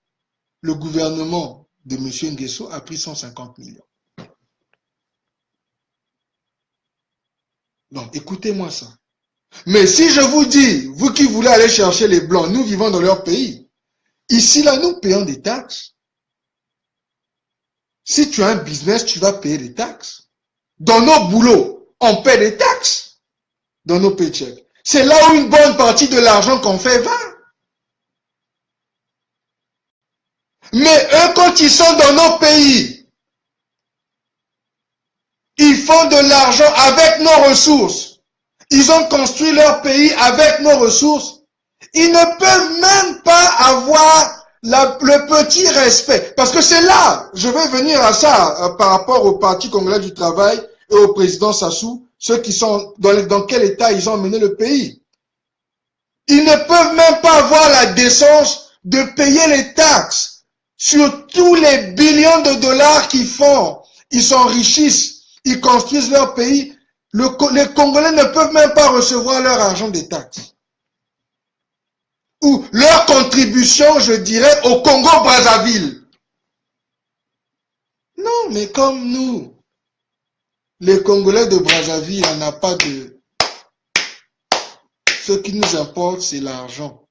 le gouvernement de M. Nguesso a pris 150 millions. Donc, écoutez-moi ça. Mais si je vous dis, vous qui voulez aller chercher les Blancs, nous vivons dans leur pays. Ici, là, nous payons des taxes. Si tu as un business, tu vas payer des taxes. Dans nos boulots, On paie des taxes dans nos paychecks. C'est là où une bonne partie de l'argent qu'on fait va. Mais eux, quand ils sont dans nos pays, ils font de l'argent avec nos ressources. Ils ont construit leur pays avec nos ressources. Ils ne peuvent même pas avoir le petit respect. Parce que c'est là, je vais venir à ça par rapport au Parti congolais du travail et au président Sassou, ceux qui sont dans quel état ils ont mené le pays. Ils ne peuvent même pas avoir la décence de payer les taxes sur tous les billions de dollars qu'ils font. Ils s'enrichissent, ils construisent leur pays. Les Congolais ne peuvent même pas recevoir leur argent des taxes. Ou leur contribution, je dirais, au Congo-Brazzaville. Non, mais comme nous, les Congolais de Brazzaville, on n'a pas de... Ce qui nous importe, c'est l'argent.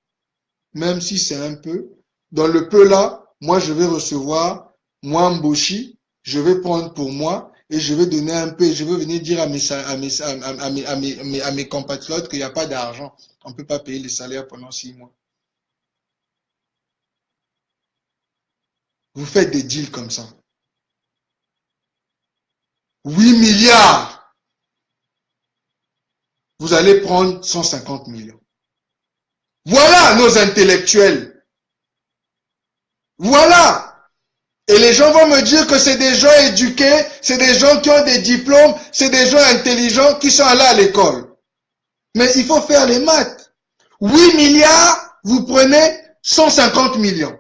Même si c'est un peu. Dans le peu là, moi, je vais recevoir, moi, Mboshi, je vais prendre pour moi et je vais donner un peu. Je vais venir dire à mes compatriotes qu'il n'y a pas d'argent. On ne peut pas payer les salaires pendant 6 mois. Vous faites des deals comme ça. 8 milliards. Vous allez prendre 150 millions. Voilà nos intellectuels. Voilà. Et les gens vont me dire que c'est des gens éduqués, c'est des gens qui ont des diplômes, c'est des gens intelligents qui sont allés à l'école. Mais il faut faire les maths. 8 milliards, vous prenez 150 millions.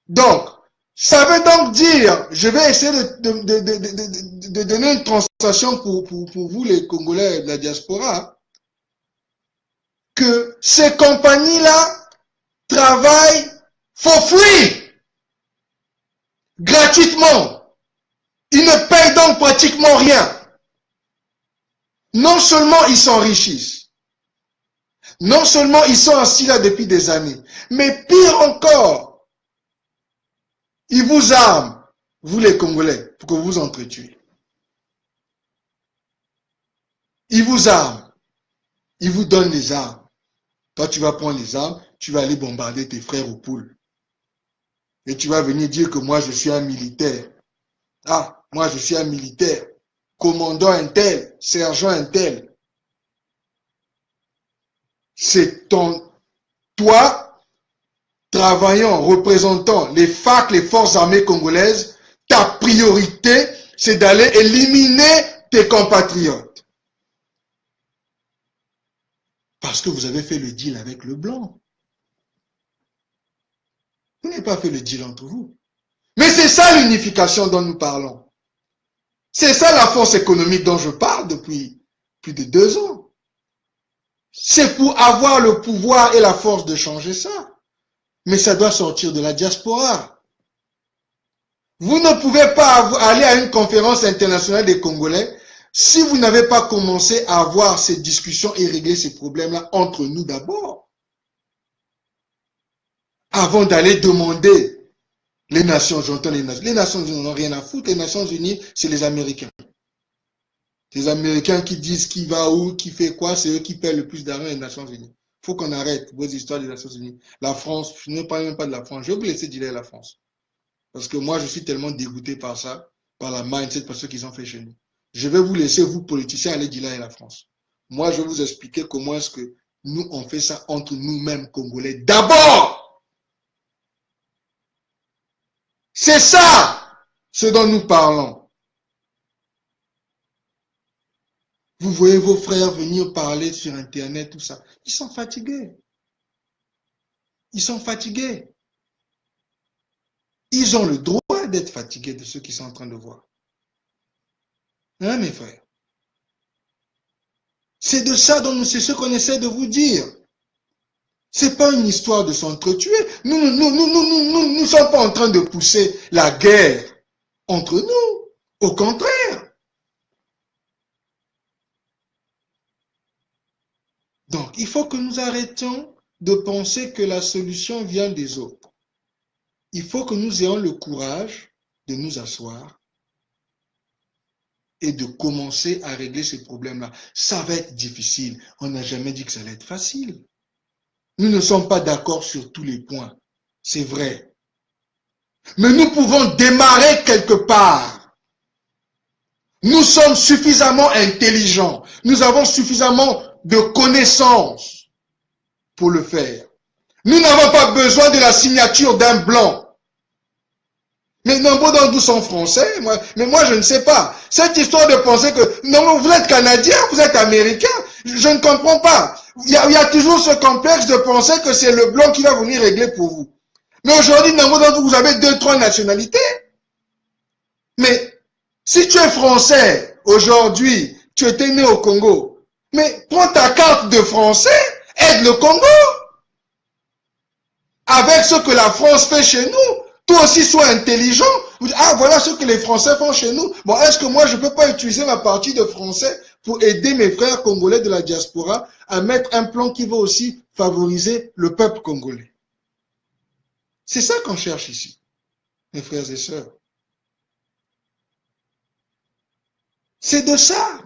Donc, ça veut donc dire, je vais essayer de donner une translation pour vous les Congolais de la diaspora, que ces compagnies-là travaillent for free, gratuitement. Ils ne payent donc pratiquement rien. Non seulement ils s'enrichissent, non seulement ils sont assis là depuis des années, mais pire encore, ils vous arment, vous les Congolais, pour que vous vous entretuez. Ils vous arment, ils vous donnent les armes. Toi, tu vas prendre les armes, tu vas aller bombarder tes frères aux poules. Et tu vas venir dire que moi, je suis un militaire. Ah, moi, je suis un militaire. Commandant un tel, sergent un tel. C'est toi, travaillant, représentant les FARC, les forces armées congolaises, ta priorité, c'est d'aller éliminer tes compatriotes. Parce que vous avez fait le deal avec le blanc. Vous n'avez pas fait le deal entre vous. Mais c'est ça l'unification dont nous parlons. C'est ça la force économique dont je parle depuis plus de 2 ans. C'est pour avoir le pouvoir et la force de changer ça. Mais ça doit sortir de la diaspora. Vous ne pouvez pas aller à une conférence internationale des Congolais si vous n'avez pas commencé à avoir ces discussions et régler ces problèmes-là entre nous d'abord. Avant d'aller demander les Nations, j'entends les Nations Unies n'ont rien à foutre. Les Nations Unies, c'est les Américains. Les Américains qui disent qui va où, qui fait quoi, c'est eux qui paient le plus d'argent les Nations Unies. Il faut qu'on arrête vos histoires des Nations Unies. La France, je ne parle même pas de la France. Je vais vous laisser dire la France. Parce que moi, je suis tellement dégoûté par ça, par la mindset, par ce qu'ils ont fait chez nous. Je vais vous laisser, vous, politiciens, aller dire la France. Moi, je vais vous expliquer comment est-ce que nous, on fait ça entre nous-mêmes, Congolais. D'abord! C'est ça, ce dont nous parlons. Vous voyez vos frères venir parler sur Internet, tout ça. Ils sont fatigués. Ils sont fatigués. Ils ont le droit d'être fatigués de ce qu'ils sont en train de voir. Hein, mes frères? C'est de ça dont c'est ce qu'on essaie de vous dire. C'est pas une histoire de s'entretuer. Nous ne sommes pas en train de pousser la guerre entre nous. Au contraire. Donc, il faut que nous arrêtions de penser que la solution vient des autres. Il faut que nous ayons le courage de nous asseoir et de commencer à régler ces problèmes-là. Ça va être difficile. On n'a jamais dit que ça allait être facile. Nous ne sommes pas d'accord sur tous les points. C'est vrai. Mais nous pouvons démarrer quelque part. Nous sommes suffisamment intelligents. Nous avons suffisamment de connaissances pour le faire. Nous n'avons pas besoin de la signature d'un blanc. Mais nombreux d'entre nous sont français, mais moi je ne sais pas. Cette histoire de penser que non, vous êtes canadien, vous êtes américain, je ne comprends pas. Il y a toujours ce complexe de penser que c'est le blanc qui va venir régler pour vous. Mais aujourd'hui, nombreux d'entre vous, vous avez 2-3 nationalités. Mais si tu es français aujourd'hui, tu étais né au Congo, mais prends ta carte de français, aide le Congo. Avec ce que la France fait chez nous, toi aussi sois intelligent. Ah, voilà ce que les Français font chez nous. Bon, est-ce que moi, je ne peux pas utiliser ma partie de français pour aider mes frères congolais de la diaspora à mettre un plan qui va aussi favoriser le peuple congolais? C'est ça qu'on cherche ici, mes frères et sœurs. C'est de ça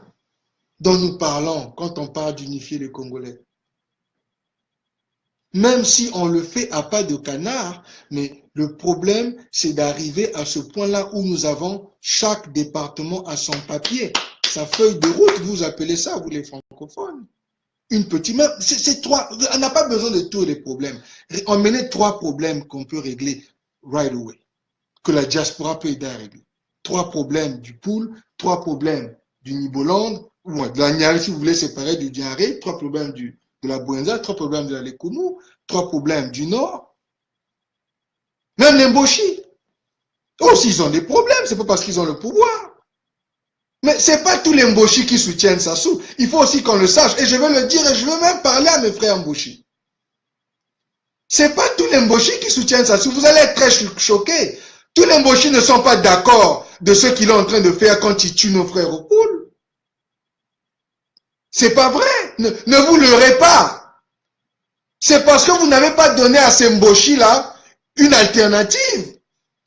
dont nous parlons quand on parle d'unifier les Congolais. Même si on le fait à pas de canard, mais le problème, c'est d'arriver à ce point-là où nous avons chaque département à son papier, sa feuille de route, vous appelez ça, vous les francophones. Une petite, même, c'est trois, on n'a pas besoin de tous les problèmes. On menait 3 problèmes qu'on peut régler right away, que la diaspora peut aider à régler. 3 problèmes du Poul, 3 problèmes du Niboland, ou de la Niari, si vous voulez séparer du Diaré, 3 problèmes de la Bouenza, 3 problèmes de la Lekumu, 3 problèmes du Nord, même les Mboshi. Aussi, ils ont des problèmes, c'est pas parce qu'ils ont le pouvoir. Mais c'est pas tous les Mboshi qui soutiennent Sassou. Il faut aussi qu'on le sache. Et je vais le dire et je vais même parler à mes frères Mboshi. C'est pas tous les Mboshi qui soutiennent Sassou. Vous allez être très choqués. Tous les Mboshi ne sont pas d'accord de ce qu'il est en train de faire quand il tue nos frères au poule. C'est pas vrai. Ne vous leurrez pas. C'est parce que vous n'avez pas donné à ces Mboshi-là une alternative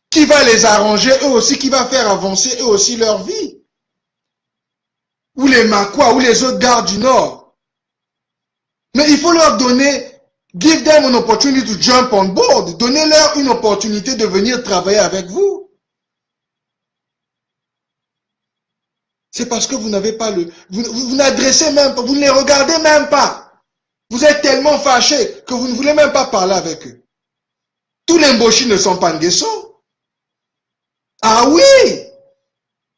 qui va les arranger eux aussi, qui va faire avancer eux aussi leur vie. Ou les Makwa, ou les autres gardes du Nord. Mais il faut leur donner, give them an opportunity to jump on board. Donnez-leur une opportunité de venir travailler avec vous. C'est parce que vous n'avez pas le... Vous n'adressez même pas, vous ne les regardez même pas. Vous êtes tellement fâchés que vous ne voulez même pas parler avec eux. Tous les Mboshi ne sont pas Nguesso. Ah oui,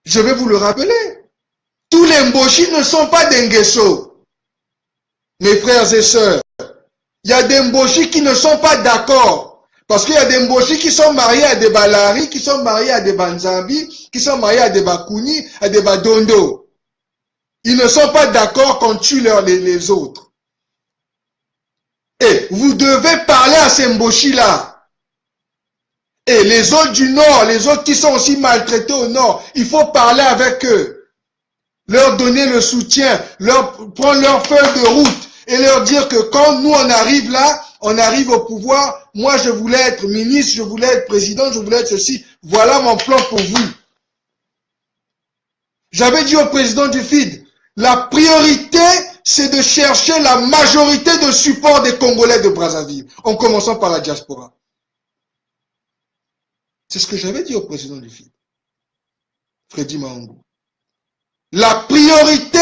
je vais vous le rappeler. Tous les Mboshi ne sont pas des Nguesso. Mes frères et sœurs, il y a des Mboshi qui ne sont pas d'accord. Parce qu'il y a des Mboshi qui sont mariés à des Balari, qui sont mariés à des Banzambi, qui sont mariés à des Bakuni, à des Badondo. Ils ne sont pas d'accord qu'on tue les autres. Et vous devez parler à ces Mboshi-là. Et les autres du Nord, les autres qui sont aussi maltraités au Nord, il faut parler avec eux. Leur donner le soutien, prendre leur feuille de route et leur dire que quand nous on arrive là, on arrive au pouvoir, moi je voulais être ministre, je voulais être président, je voulais être ceci, voilà mon plan pour vous. J'avais dit au président du FID, la priorité c'est de chercher la majorité de support des Congolais de Brazzaville, en commençant par la diaspora. C'est ce que j'avais dit au président du FID, Freddy Mahongo. La priorité,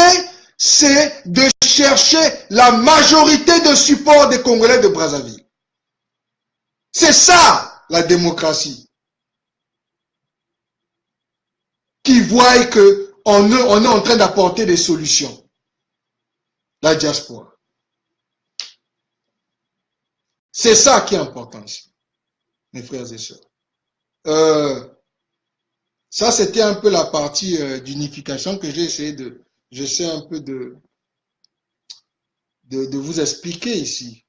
c'est de chercher la majorité de support des Congolais de Brazzaville. C'est ça, la démocratie. Qui voient qu'on est en train d'apporter des solutions. La diaspora. C'est ça qui est important ici, mes frères et sœurs. Ça, c'était un peu la partie d'unification que j'essaie un peu de vous expliquer ici,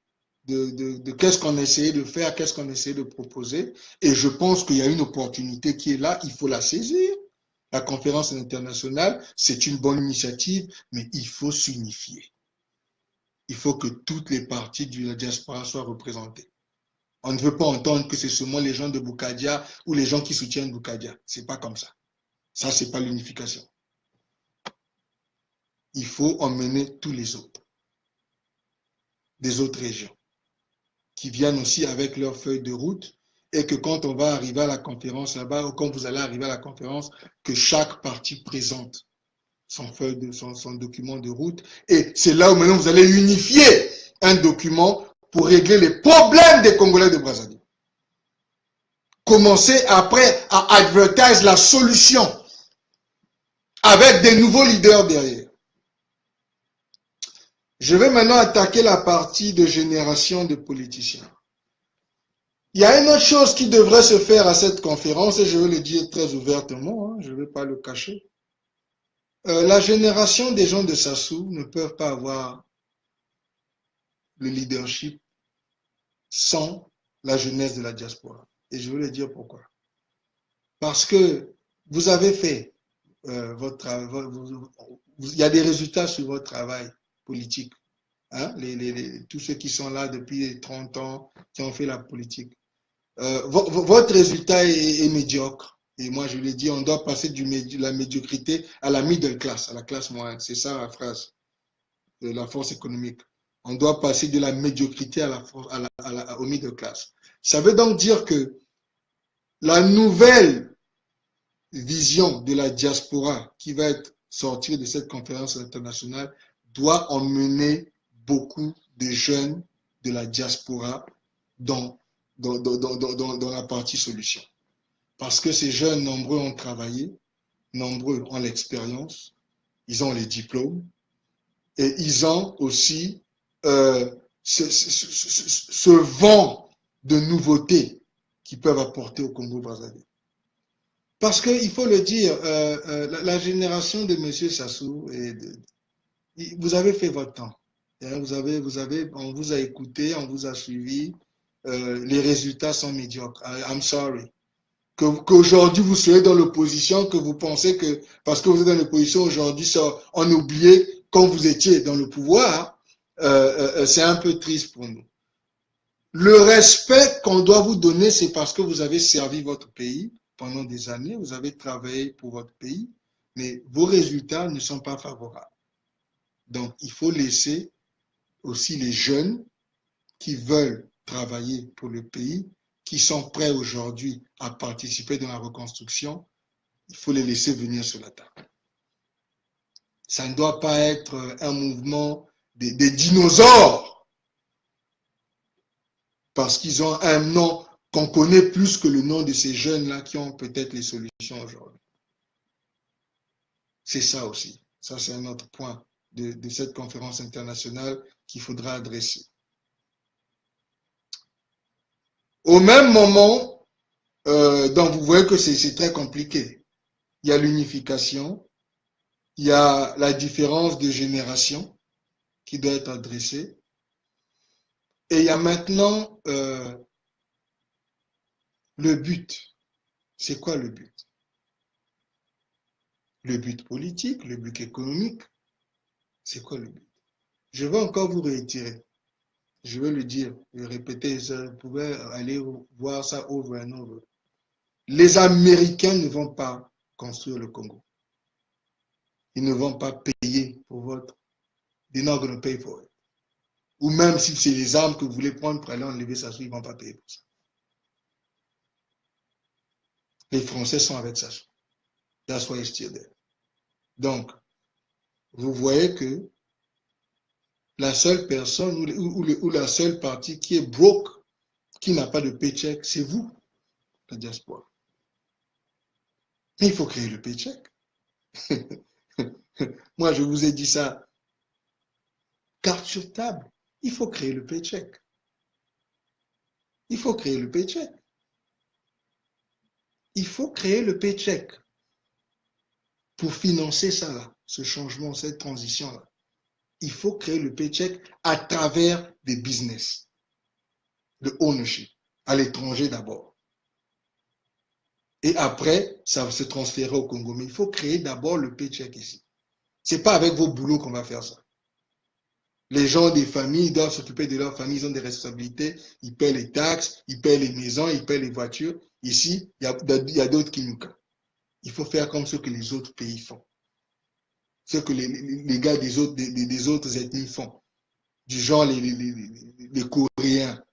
de qu'est-ce qu'on essayait de faire, qu'est-ce qu'on essayait de proposer. Et je pense qu'il y a une opportunité qui est là, il faut la saisir. La conférence internationale, c'est une bonne initiative, mais il faut s'unifier. Il faut que toutes les parties de la diaspora soient représentées. On ne veut pas entendre que c'est seulement les gens de Boukadia ou les gens qui soutiennent Boukadia. C'est pas comme ça. Ça, c'est pas l'unification. il faut emmener tous les autres, des autres régions, qui viennent aussi avec leur feuille de route, et que quand on va arriver à la conférence là-bas, ou quand vous allez arriver à la conférence, que chaque parti présente son document de route. Et c'est là où maintenant vous allez unifier un document pour régler les problèmes des Congolais de Brazzaville. Commencez après à advertise la solution avec des nouveaux leaders derrière. Je vais maintenant attaquer la partie de génération de politiciens. Il y a une autre chose qui devrait se faire à cette conférence, et je vais le dire très ouvertement, hein, je ne vais pas le cacher. La génération des gens de Sassou ne peuvent pas avoir le leadership sans la jeunesse de la diaspora. Et je vais le dire pourquoi. Parce que vous avez fait votre travail, il y a des résultats sur votre travail politique. Hein? Tous ceux qui sont là depuis 30 ans, qui ont fait la politique. Votre résultat est médiocre. Et moi, je l'ai dit, on doit passer de la médiocrité à la middle class, à la classe moyenne. C'est ça la phrase de la force économique. On doit passer de la médiocrité à au middle class. Ça veut donc dire que la nouvelle vision de la diaspora qui va être sortie de cette conférence internationale doit emmener beaucoup de jeunes de la diaspora dans la partie solution. Parce que ces jeunes, nombreux ont travaillé, nombreux ont l'expérience, ils ont les diplômes, et ils ont aussi ce vent de nouveautés qu'ils peuvent apporter au Congo-Brazzaville. Parce qu'il faut le dire, la génération de M. Sassou, vous avez fait votre temps. Hein, on vous a écouté, on vous a suivi. Les résultats sont médiocres. I'm sorry. Qu'aujourd'hui vous soyez dans l'opposition, que vous pensez que parce que vous êtes dans l'opposition aujourd'hui, on oubliait quand vous étiez dans le pouvoir, c'est un peu triste pour nous. Le respect qu'on doit vous donner, c'est parce que vous avez servi votre pays pendant des années, vous avez travaillé pour votre pays, mais vos résultats ne sont pas favorables. Donc, il faut laisser aussi les jeunes qui veulent travailler pour le pays, qui sont prêts aujourd'hui à participer dans la reconstruction, il faut les laisser venir sur la table. Ça ne doit pas être un mouvement des dinosaures, parce qu'ils ont un nom qu'on connaît plus que le nom de ces jeunes-là qui ont peut-être les solutions aujourd'hui. C'est ça aussi. Ça, c'est un autre point de cette conférence internationale qu'il faudra adresser. Au même moment, donc vous voyez que c'est très compliqué. Il y a l'unification, il y a la différence de génération qui doit être adressée, et il y a maintenant le but. C'est quoi le but? Le but politique, le but économique, c'est quoi le but? Je vais encore vous réitérer. Je vais le dire, le répéter, vous pouvez aller voir ça over and over. Les Américains ne vont pas construire le Congo. Ils ne vont pas payer pour votre... They're not going to pay for it. Ou même si c'est les armes que vous voulez prendre pour aller enlever ça, ils ne vont pas payer pour ça. Les Français sont avec ça. That's why it's still there. Donc, vous voyez que la seule personne ou la seule partie qui est broke, qui n'a pas de paycheck, c'est vous, la diaspora. Mais il faut créer le paycheck. Moi, je vous ai dit ça. Carte sur table. Il faut créer le paycheck. Il faut créer le paycheck. Il faut créer le paycheck pour financer ça là, ce changement, cette transition là. Il faut créer le paycheck à travers des business, de ownership, à l'étranger d'abord. Et après, ça va se transférer au Congo. Mais il faut créer d'abord le paycheck ici. Ce n'est pas avec vos boulots qu'on va faire ça. Les gens des familles doivent s'occuper de leur famille, ils ont des responsabilités, ils paient les taxes, ils paient les maisons, ils paient les voitures. Ici, il y a d'autres qui nous cassent. Il faut faire comme ce que les autres pays font. ce que les gars des autres ethnies font, du genre les Coréens,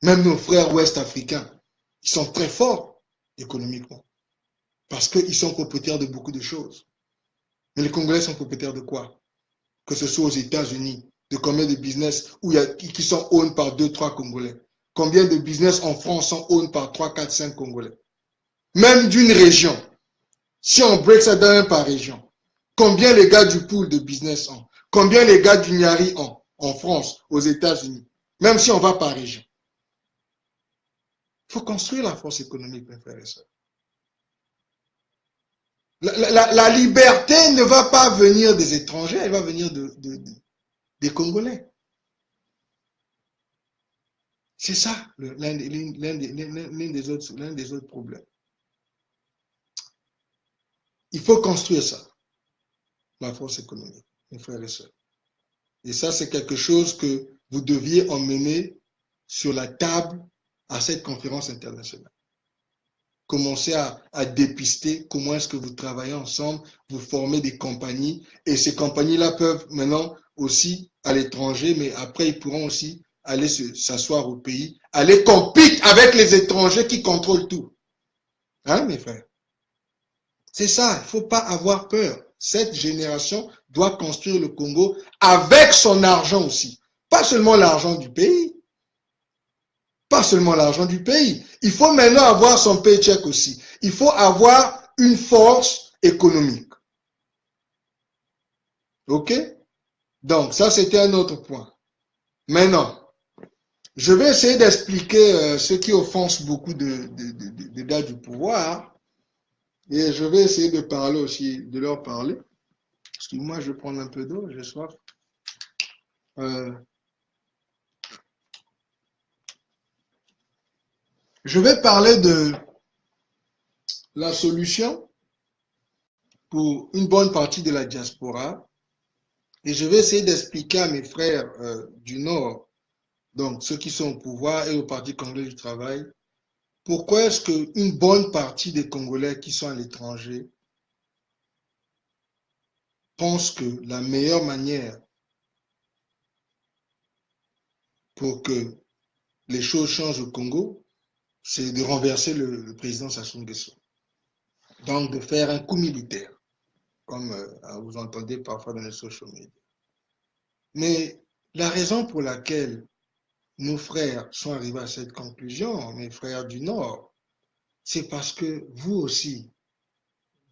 même nos frères ouest-africains, ils sont très forts économiquement parce qu'ils sont propriétaires de beaucoup de choses. Mais les Congolais sont propriétaires de quoi? Que ce soit aux États-Unis, de combien de business qui sont owned par 2, 3 Congolais? Combien de business en France sont owned par 3, 4, 5 Congolais? Même d'une région. Si on break ça down par région, combien les gars du pool de business ont? Combien les gars du Niari ont en France, aux États-Unis? Même si on va par région. Il faut construire la force économique, mes frères et sœurs. La liberté ne va pas venir des étrangers, elle va venir des Congolais. C'est ça l'un des autres problèmes. Il faut construire ça, la force économique, mes frères et sœurs. Et ça, c'est quelque chose que vous deviez emmener sur la table à cette conférence internationale. Commencez à dépister comment est-ce que vous travaillez ensemble, vous formez des compagnies, et ces compagnies-là peuvent maintenant aussi à l'étranger, mais après ils pourront aussi aller s'asseoir au pays, aller compétir avec les étrangers qui contrôlent tout. Hein, mes frères? C'est ça, il ne faut pas avoir peur. Cette génération doit construire le Congo avec son argent aussi. Pas seulement l'argent du pays. Pas seulement l'argent du pays. Il faut maintenant avoir son paycheck aussi. Il faut avoir une force économique. OK? Donc, ça, c'était un autre point. Maintenant, je vais essayer d'expliquer ce qui offense beaucoup de gars du pouvoir. Et je vais essayer de parler aussi, de leur parler. Excuse-moi, je vais prendre un peu d'eau, j'ai soif. Je vais parler de la solution pour une bonne partie de la diaspora et je vais essayer d'expliquer à mes frères du Nord, donc ceux qui sont au pouvoir et au Parti congolais du travail, pourquoi est-ce qu'une bonne partie des Congolais qui sont à l'étranger pensent que la meilleure manière pour que les choses changent au Congo, c'est de renverser le président Sassou Nguesso. Donc, de faire un coup militaire, comme vous entendez parfois dans les social media. Mais la raison pour laquelle nos frères sont arrivés à cette conclusion, mes frères du Nord, c'est parce que vous aussi,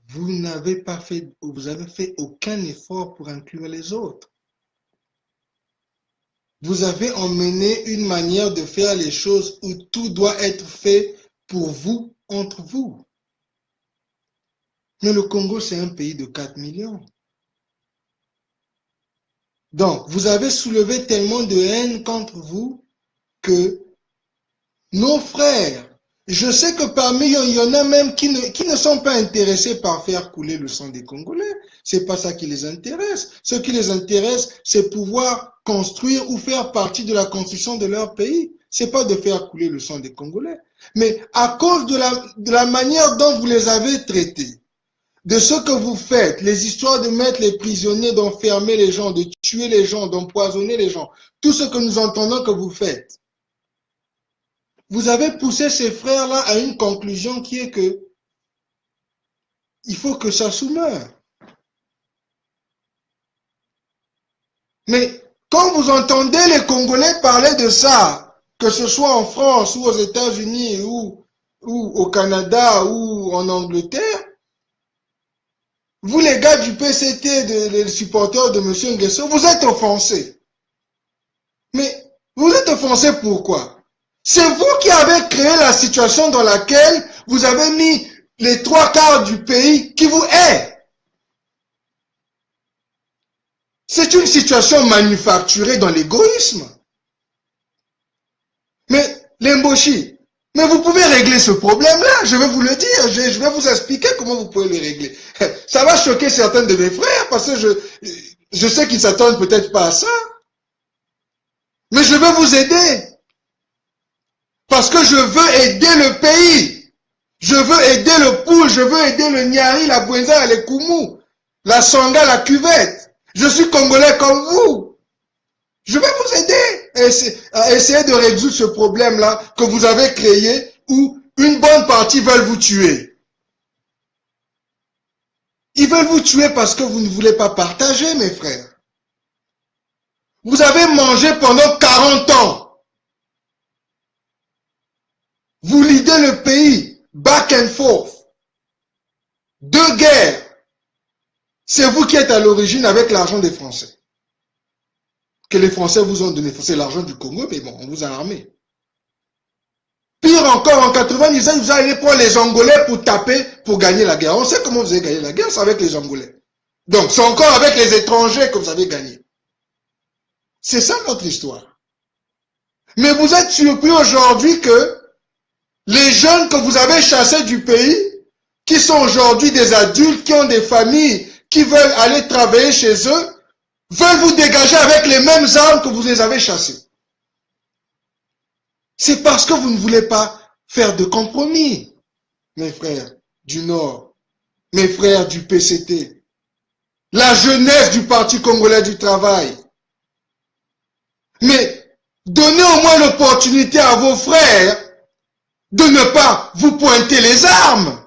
vous avez fait aucun effort pour inclure les autres. Vous avez emmené une manière de faire les choses où tout doit être fait pour vous, entre vous. Mais le Congo, c'est un pays de 4 millions. Donc, vous avez soulevé tellement de haine contre vous que nos frères, je sais que parmi eux, il y en a même qui ne sont pas intéressés par faire couler le sang des Congolais. C'est pas ça qui les intéresse. Ce qui les intéresse, c'est pouvoir construire ou faire partie de la construction de leur pays. C'est pas de faire couler le sang des Congolais. Mais à cause de la manière dont vous les avez traités, de ce que vous faites, les histoires de mettre les prisonniers, d'enfermer les gens, de tuer les gens, d'empoisonner les gens, tout ce que nous entendons que vous faites, vous avez poussé ces frères-là à une conclusion qui est que il faut que Sassou meure. Mais quand vous entendez les Congolais parler de ça, que ce soit en France ou aux États-Unis ou au Canada ou en Angleterre, vous les gars du PCT, les supporters de M. Nguesso, vous êtes offensés. Mais vous êtes offensés pourquoi? C'est vous qui avez créé la situation dans laquelle vous avez mis les 3/4 du pays qui vous est. C'est une situation manufacturée dans l'égoïsme. Mais Lemboshi, mais vous pouvez régler ce problème-là, je vais vous le dire, je vais vous expliquer comment vous pouvez le régler. Ça va choquer certains de mes frères parce que je sais qu'ils ne s'attendent peut-être pas à ça. Mais je vais vous aider. Parce que je veux aider le pays. Je veux aider le Poul, je veux aider le Niari, la Bouenza et les Koumou. la sanga, la cuvette. Je suis congolais comme vous. Je vais vous aider à essayer de résoudre ce problème-là que vous avez créé où une bonne partie veulent vous tuer. Ils veulent vous tuer parce que vous ne voulez pas partager, mes frères. Vous avez mangé pendant 40 ans. Vous lidez le pays, back and forth. 2 guerres. C'est vous qui êtes à l'origine avec l'argent des Français. Que les Français vous ont donné. C'est l'argent du Congo, mais bon, on vous a armé. Pire encore, en 90 ans, vous allez prendre les Angolais pour taper, pour gagner la guerre. On sait comment vous avez gagné la guerre, c'est avec les Angolais. Donc, c'est encore avec les étrangers que vous avez gagné. C'est ça notre histoire. Mais vous êtes surpris aujourd'hui que les jeunes que vous avez chassés du pays, qui sont aujourd'hui des adultes, qui ont des familles, qui veulent aller travailler chez eux, veulent vous dégager avec les mêmes armes que vous les avez chassés. C'est parce que vous ne voulez pas faire de compromis, mes frères du Nord, mes frères du PCT, la jeunesse du Parti congolais du travail. Mais donnez au moins l'opportunité à vos frères de ne pas vous pointer les armes.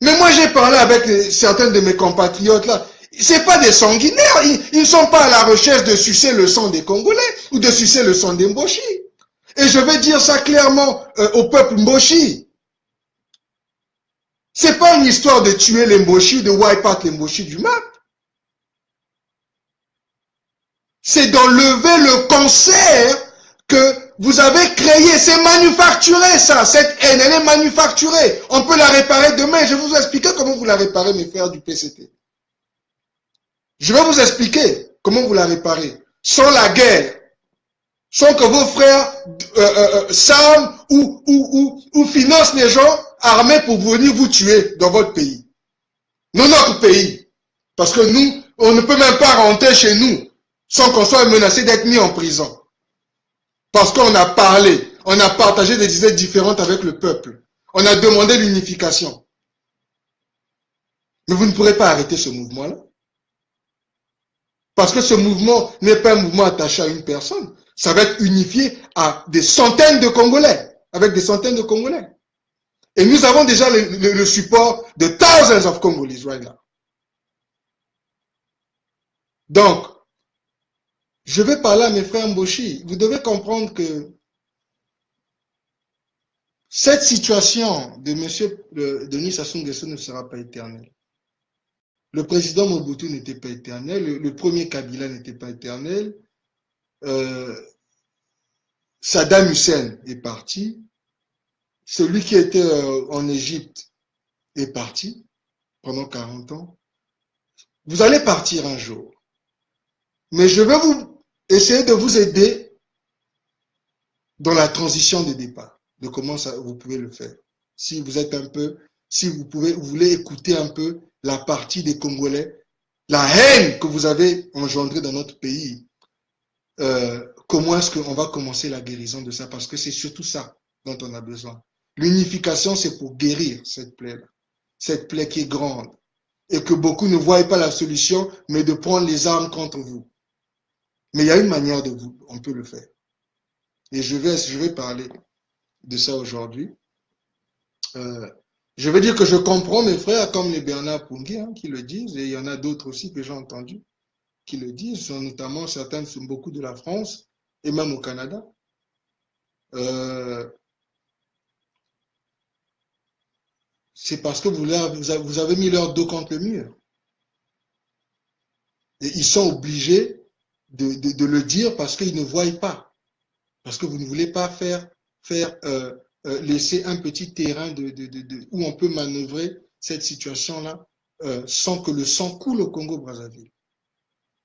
Mais moi, j'ai parlé avec certains de mes compatriotes là. C'est pas des sanguinaires. Ils ne sont pas à la recherche de sucer le sang des Congolais ou de sucer le sang des Mboshi. Et je vais dire ça clairement au peuple Mboshi. C'est pas une histoire de tuer les Mboshi, de wipe out les Mboshi du map. C'est d'enlever le cancer que vous avez créé. C'est manufacturé ça. Cette haine, elle est manufacturée. On peut la réparer demain. Je vais vous expliquer comment vous la réparez, mes frères du PCT. Je vais vous expliquer comment vous la réparez. Sans la guerre. Sans que vos frères s'arment ou financent les gens armés pour venir vous tuer dans votre pays. Dans notre pays. Parce que nous, on ne peut même pas rentrer chez nous sans qu'on soit menacé d'être mis en prison. Parce qu'on a parlé, on a partagé des idées différentes avec le peuple. On a demandé l'unification. Mais vous ne pourrez pas arrêter ce mouvement-là. Parce que ce mouvement n'est pas un mouvement attaché à une personne. Ça va être unifié à des centaines de Congolais. Avec des centaines de Congolais. Et nous avons déjà le support de thousands of Congolese right now. Donc, je vais parler à mes frères Mboshi. Vous devez comprendre que cette situation de M. Denis Sassou Nguesso ne sera pas éternelle. Le président Mobutu n'était pas éternel, le premier Kabila n'était pas éternel, Saddam Hussein est parti, celui qui était en Égypte est parti pendant 40 ans. Vous allez partir un jour, mais je vais essayer de vous aider dans la transition de départ, de comment ça, vous pouvez le faire. Si vous êtes un peu, si vous voulez écouter un peu la partie des Congolais, la haine que vous avez engendrée dans notre pays, comment est-ce qu'on va commencer la guérison de ça? Parce que c'est surtout ça dont on a besoin. L'unification, c'est pour guérir cette plaie-là, cette plaie qui est grande, et que beaucoup ne voient pas la solution, mais de prendre les armes contre vous. Mais il y a une manière de vous, on peut le faire. Et je vais parler de ça aujourd'hui. Je veux dire que je comprends mes frères comme les Bernard Pungui qui le disent, et il y en a d'autres aussi que j'ai entendu qui le disent, notamment certains sont beaucoup de la France et même au Canada. C'est parce que vous avez mis leur dos contre le mur. Et ils sont obligés de le dire parce qu'ils ne voient pas. Parce que vous ne voulez pas laisser un petit terrain où on peut manœuvrer cette situation-là sans que le sang coule au Congo-Brazzaville.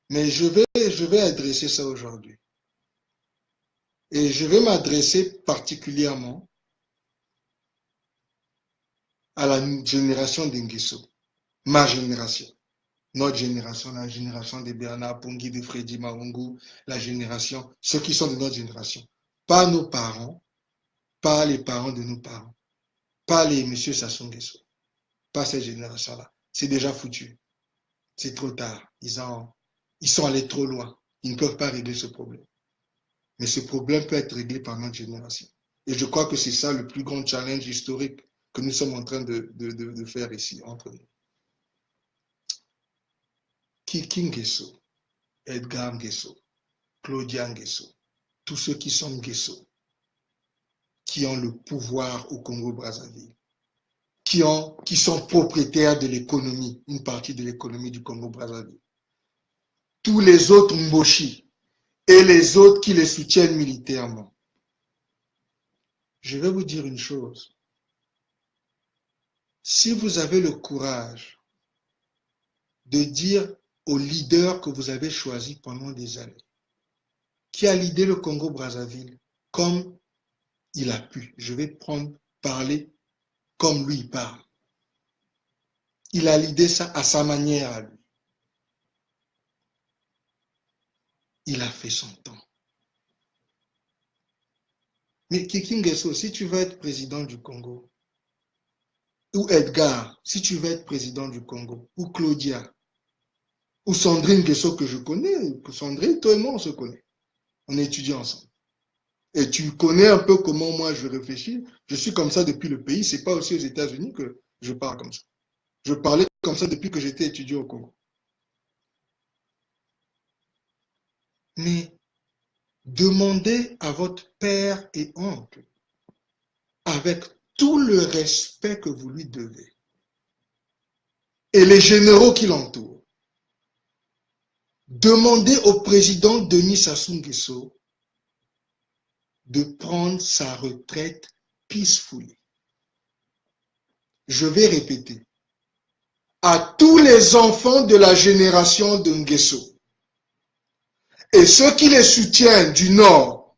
Mais je vais adresser ça aujourd'hui. Et je vais m'adresser particulièrement à la génération d'Nguesso, ma génération, notre génération, la génération de Bernard Pungui, de Freddy Maungu, la génération, ceux qui sont de notre génération. Pas nos parents, pas les parents de nos parents, pas les M. Sassou Nguesso, pas cette génération-là. C'est déjà foutu. c'est trop tard. Ils sont allés trop loin. Ils ne peuvent pas régler ce problème. Mais ce problème peut être réglé par notre génération. Et je crois que c'est ça le plus grand challenge historique que nous sommes en train de faire ici, entre nous. Kiki Nguesso, Edgar Nguesso, Claudia Nguesso, tous ceux qui sont Nguesso, qui ont le pouvoir au Congo-Brazzaville, qui sont propriétaires de l'économie, une partie de l'économie du Congo-Brazzaville. Tous les autres Mboshi et les autres qui les soutiennent militairement. Je vais vous dire une chose. Si vous avez le courage de dire au leader que vous avez choisi pendant des années, qui a lidé le Congo-Brazzaville comme il a pu, je vais parler comme lui parle. Il a lidé ça à sa manière à lui. Il a fait son temps. Mais Kiki Nguesso, si tu veux être président du Congo, ou Edgar, si tu veux être président du Congo, ou Claudia, ou Sandrine Nguesso que je connais, Sandrine, toi et moi on se connaît. On étudie ensemble. Et tu connais un peu comment moi je réfléchis. Je suis comme ça depuis le pays. C'est pas aussi aux États-Unis que je parle comme ça. Je parlais comme ça depuis que j'étais étudiant au Congo. Mais demandez à votre père et oncle, avec tout le respect que vous lui devez, et les généraux qui l'entourent, demandez au président Denis Sassou Nguesso de prendre sa retraite peacefully. Je vais répéter. À tous les enfants de la génération de Nguesso et ceux qui les soutiennent du Nord,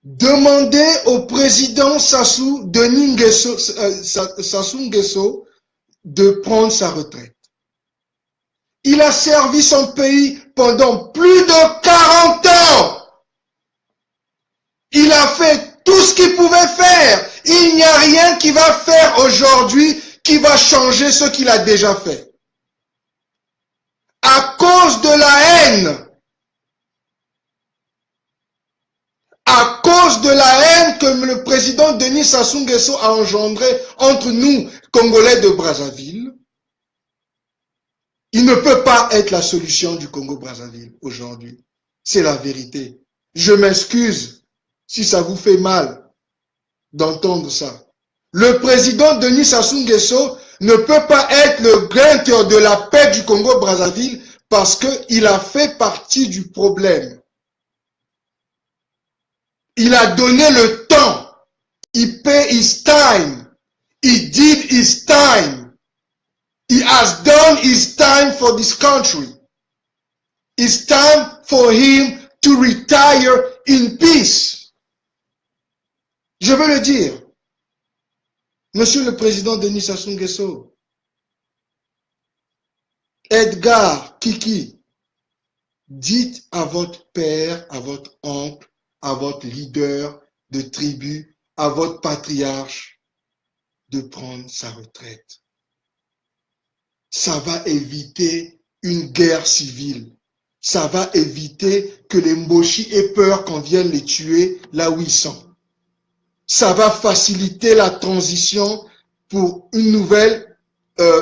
demandez au président Denis Sassou Nguesso de prendre sa retraite. Il a servi son pays pendant plus de 40 ans. Il a fait tout ce qu'il pouvait faire. Il n'y a rien qui va faire aujourd'hui qui va changer ce qu'il a déjà fait. À cause de la haine, à cause de la haine que le président Denis Sassou Nguesso a engendrée entre nous, Congolais de Brazzaville, il ne peut pas être la solution du Congo-Brazzaville aujourd'hui. C'est la vérité. Je m'excuse si ça vous fait mal d'entendre ça. Le président Denis Sassou Nguesso ne peut pas être le garant de la paix du Congo-Brazzaville parce qu'il a fait partie du problème. Il a donné le temps. He paid his time. He did his time. He has done his time for this country. It's time for him to retire in peace. Je veux le dire. Monsieur le président Denis Sassou Nguesso, Edgar Kiki, dites à votre père, à votre oncle, à votre leader de tribu, à votre patriarche de prendre sa retraite. Ça va éviter une guerre civile. Ça va éviter que les Mboshi aient peur qu'on vienne les tuer là où ils sont. Ça va faciliter la transition pour une nouvelle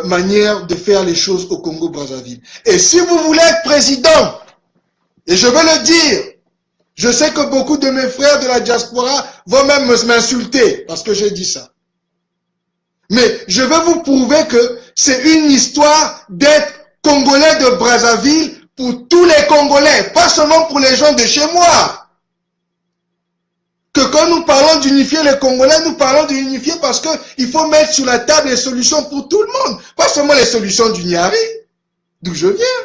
manière de faire les choses au Congo-Brazzaville. Et si vous voulez être président, et je veux le dire, je sais que beaucoup de mes frères de la diaspora vont même m'insulter parce que j'ai dit ça. Mais je veux vous prouver que c'est une histoire d'être Congolais de Brazzaville pour tous les Congolais, pas seulement pour les gens de chez moi. Que quand nous parlons d'unifier les Congolais, nous parlons d'unifier parce qu'il faut mettre sur la table les solutions pour tout le monde. Pas seulement les solutions du Niari, d'où je viens.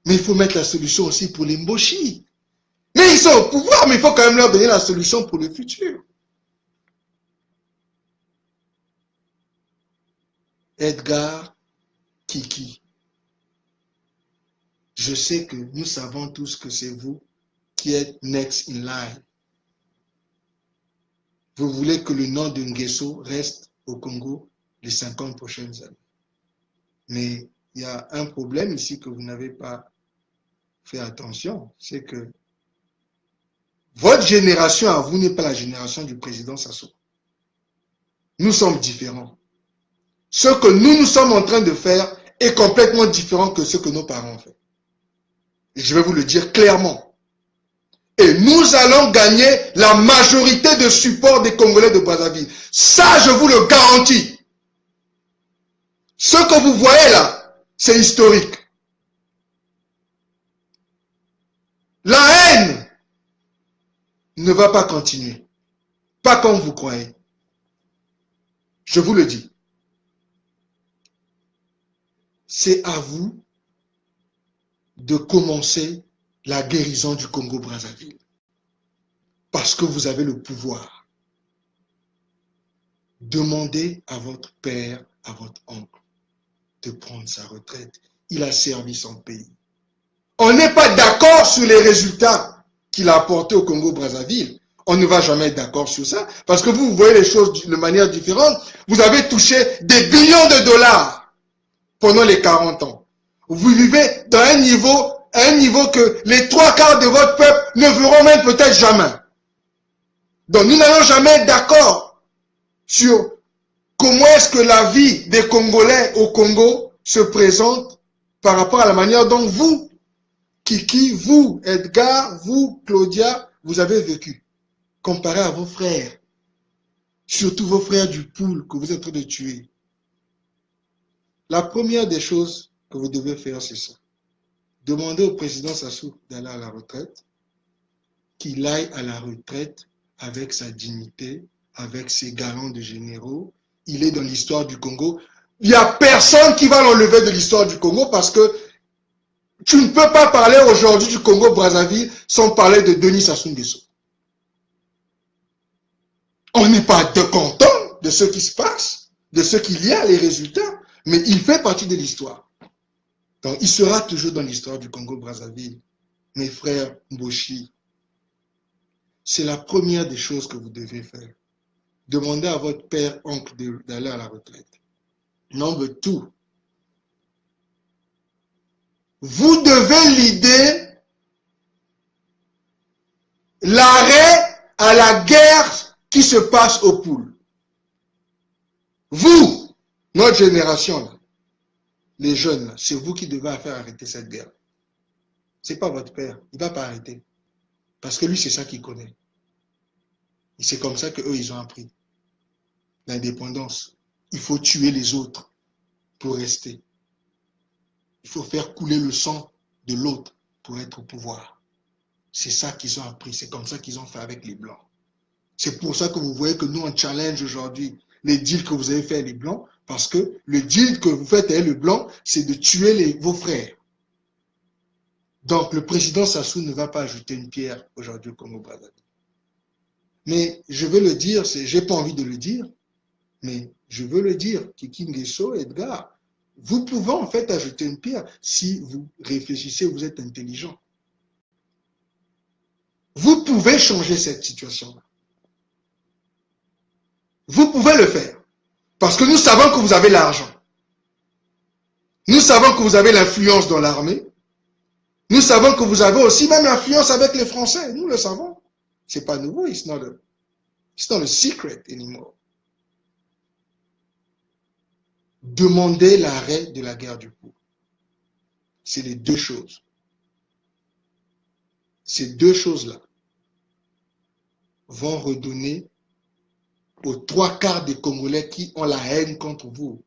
Mais il faut mettre la solution aussi pour les Mboshi. Mais ils sont au pouvoir, mais il faut quand même leur donner la solution pour le futur. Edgar Kiki. Je sais que nous savons tous que c'est vous qui êtes next in line. Vous voulez que le nom de Nguesso reste au Congo les 50 prochaines années. Mais il y a un problème ici que vous n'avez pas fait attention, c'est que votre génération à vous n'est pas la génération du président Sassou. Nous sommes différents. Ce que nous sommes en train de faire est complètement différent que ce que nos parents ont fait. Je vais vous le dire clairement. Et nous allons gagner la majorité de support des Congolais de Brazzaville. Ça, je vous le garantis. Ce que vous voyez là, c'est historique. La haine ne va pas continuer. Pas comme vous croyez. Je vous le dis. C'est à vous de commencer la guérison du Congo-Brazzaville. Parce que vous avez le pouvoir. Demandez à votre père, à votre oncle, de prendre sa retraite. Il a servi son pays. On n'est pas d'accord sur les résultats qu'il a apportés au Congo-Brazzaville. On ne va jamais être d'accord sur ça. Parce que vous voyez les choses de manière différente. Vous avez touché des billions de dollars pendant les 40 ans. Vous vivez dans un niveau que les 3/4 de votre peuple ne verront même peut-être jamais. Donc nous n'allons jamais être d'accord sur comment est-ce que la vie des Congolais au Congo se présente par rapport à la manière dont vous, Kiki, vous, Edgar, vous, Claudia, vous avez vécu, comparé à vos frères, surtout vos frères du pool que vous êtes en train de tuer. La première des choses que vous devez faire, c'est ça. Demandez au président Sassou d'aller à la retraite, qu'il aille à la retraite avec sa dignité, avec ses galons de généraux. Il est dans l'histoire du Congo. Il n'y a personne qui va l'enlever de l'histoire du Congo parce que tu ne peux pas parler aujourd'hui du Congo-Brazzaville sans parler de Denis Sassou Nguesso. On n'est pas content de ce qui se passe, de ce qu'il y a, les résultats, mais il fait partie de l'histoire. Donc, il sera toujours dans l'histoire du Congo-Brazzaville. Mes frères Mboshi, c'est la première des choses que vous devez faire. Demandez à votre père, oncle, d'aller à la retraite. Number 2. Vous devez l'idée l'arrêt à la guerre qui se passe au pool. Vous, notre génération, là, les jeunes, c'est vous qui devez faire arrêter cette guerre. Ce n'est pas votre père. Il ne va pas arrêter. Parce que lui, c'est ça qu'il connaît. Et c'est comme ça qu'eux, ils ont appris. L'indépendance. Il faut tuer les autres pour rester. Il faut faire couler le sang de l'autre pour être au pouvoir. C'est ça qu'ils ont appris. C'est comme ça qu'ils ont fait avec les Blancs. C'est pour ça que vous voyez que nous, on challenge aujourd'hui les deals que vous avez fait les Blancs, parce que le deal que vous faites avec le Blanc, c'est de tuer vos frères. Donc, le président Sassou ne va pas ajouter une pierre aujourd'hui au Congo-Brazzaville. Mais je veux le dire, j'ai pas envie de le dire, mais je veux le dire, Kiki Nguesso, Edgar, vous pouvez en fait ajouter une pierre si vous réfléchissez, vous êtes intelligent. Vous pouvez changer cette situation-là. Vous pouvez le faire. Parce que nous savons que vous avez l'argent. Nous savons que vous avez l'influence dans l'armée. Nous savons que vous avez aussi même l'influence avec les Français. Nous le savons. C'est pas nouveau. It's not a secret anymore. Demandez l'arrêt de la guerre du pool. C'est les deux choses. Ces deux choses-là vont redonner aux 3/4 des Congolais qui ont la haine contre vous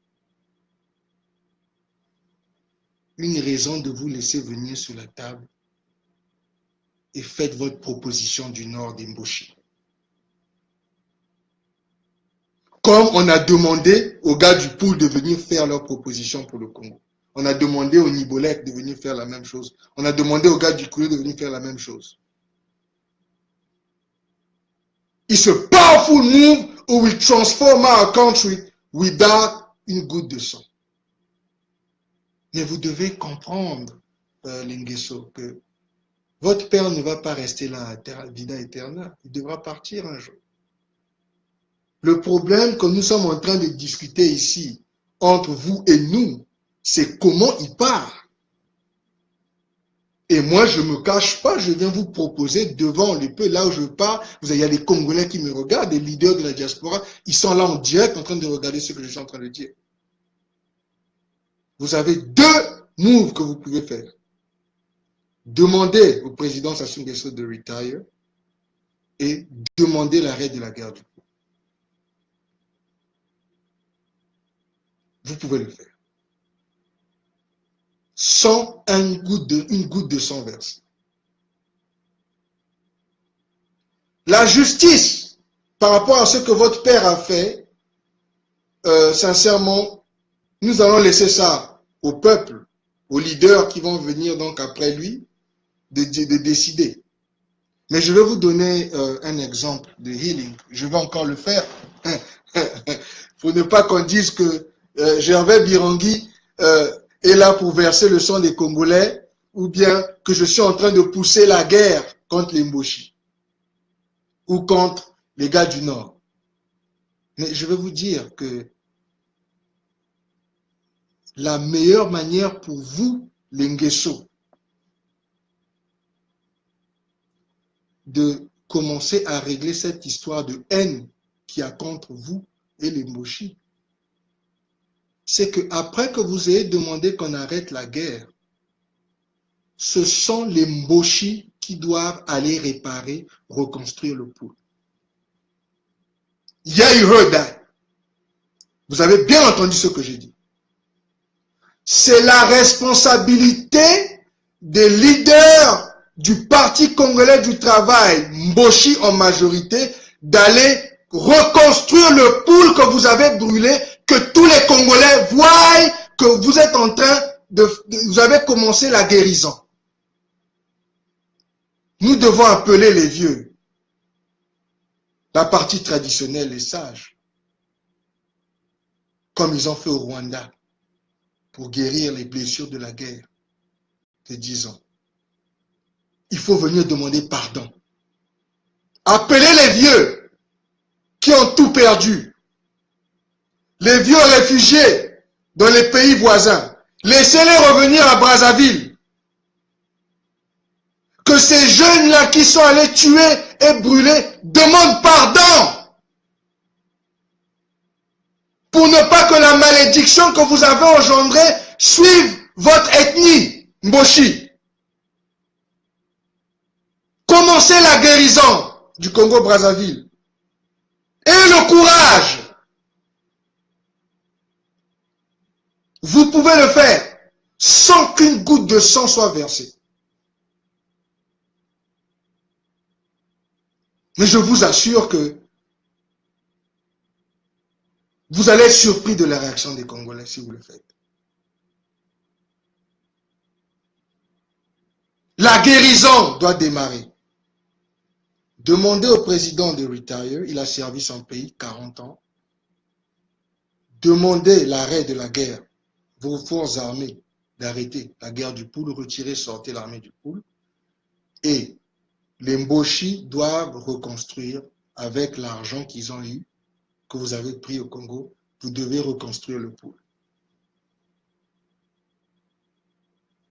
une raison de vous laisser venir sur la table et faites votre proposition du nord d'Mboshi. Comme on a demandé aux gars du pool de venir faire leur proposition pour le Congo. On a demandé aux Nibolek de venir faire la même chose. On a demandé aux gars du Koulé de venir faire la même chose. It's a powerful move who will transform our country without une goutte de sang. Mais vous devez comprendre, Nguesso, que votre père ne va pas rester là à vida eterna. Il devra partir un jour. Le problème que nous sommes en train de discuter ici, entre vous et nous, c'est comment il part. Et moi, je ne me cache pas, je viens vous proposer devant le peu, là où je pars, il y a des Congolais qui me regardent, des leaders de la diaspora, ils sont là en direct en train de regarder ce que je suis en train de dire. Vous avez deux moves que vous pouvez faire. Demandez au président Sassou Nguesso de retire et demander l'arrêt de la guerre du Congo. Vous pouvez le faire. Sans une goutte de sang versée. La justice, par rapport à ce que votre père a fait, sincèrement, nous allons laisser ça au peuple, aux leaders qui vont venir donc après lui, de décider. Mais je vais vous donner un exemple de healing. Je vais encore le faire. Pour ne pas qu'on dise que Gervais Birangui est là pour verser le sang des Congolais, ou bien que je suis en train de pousser la guerre contre les Mboshi ou contre les gars du Nord. Mais je vais vous dire que la meilleure manière pour vous, les Nguesso, de commencer à régler cette histoire de haine qu'il y a contre vous et les Mboshi, c'est que après que vous ayez demandé qu'on arrête la guerre, ce sont les Mboshi qui doivent aller réparer, reconstruire le pôle. Yeah, you heard that. Vous avez bien entendu ce que j'ai dit. C'est la responsabilité des leaders du Parti congolais du travail, Mboshi en majorité, d'aller reconstruire le pôle que vous avez brûlé, que tous les Congolais voient que vous êtes en train vous avez commencé la guérison. Nous devons appeler les vieux, la partie traditionnelle, les sages, comme ils ont fait au Rwanda, pour guérir les blessures de la guerre de 10 ans. Il faut venir demander pardon. Appelez les vieux qui ont tout perdu. Les vieux réfugiés dans les pays voisins. Laissez-les revenir à Brazzaville. Que ces jeunes-là qui sont allés tuer et brûler demandent pardon. Pour ne pas que la malédiction que vous avez engendrée suive votre ethnie, Mboshi. Commencez la guérison du Congo-Brazzaville. Et le courage. Vous pouvez le faire sans qu'une goutte de sang soit versée. Mais je vous assure que vous allez être surpris de la réaction des Congolais si vous le faites. La guérison doit démarrer. Demandez au président de retire, il a servi son pays 40 ans. Demandez l'arrêt de la guerre, vos forces armées, d'arrêter la guerre du Poul, retirer, sortir l'armée du Poul. Et les Mboshi doivent reconstruire avec l'argent qu'ils ont eu, que vous avez pris au Congo, vous devez reconstruire le Poul.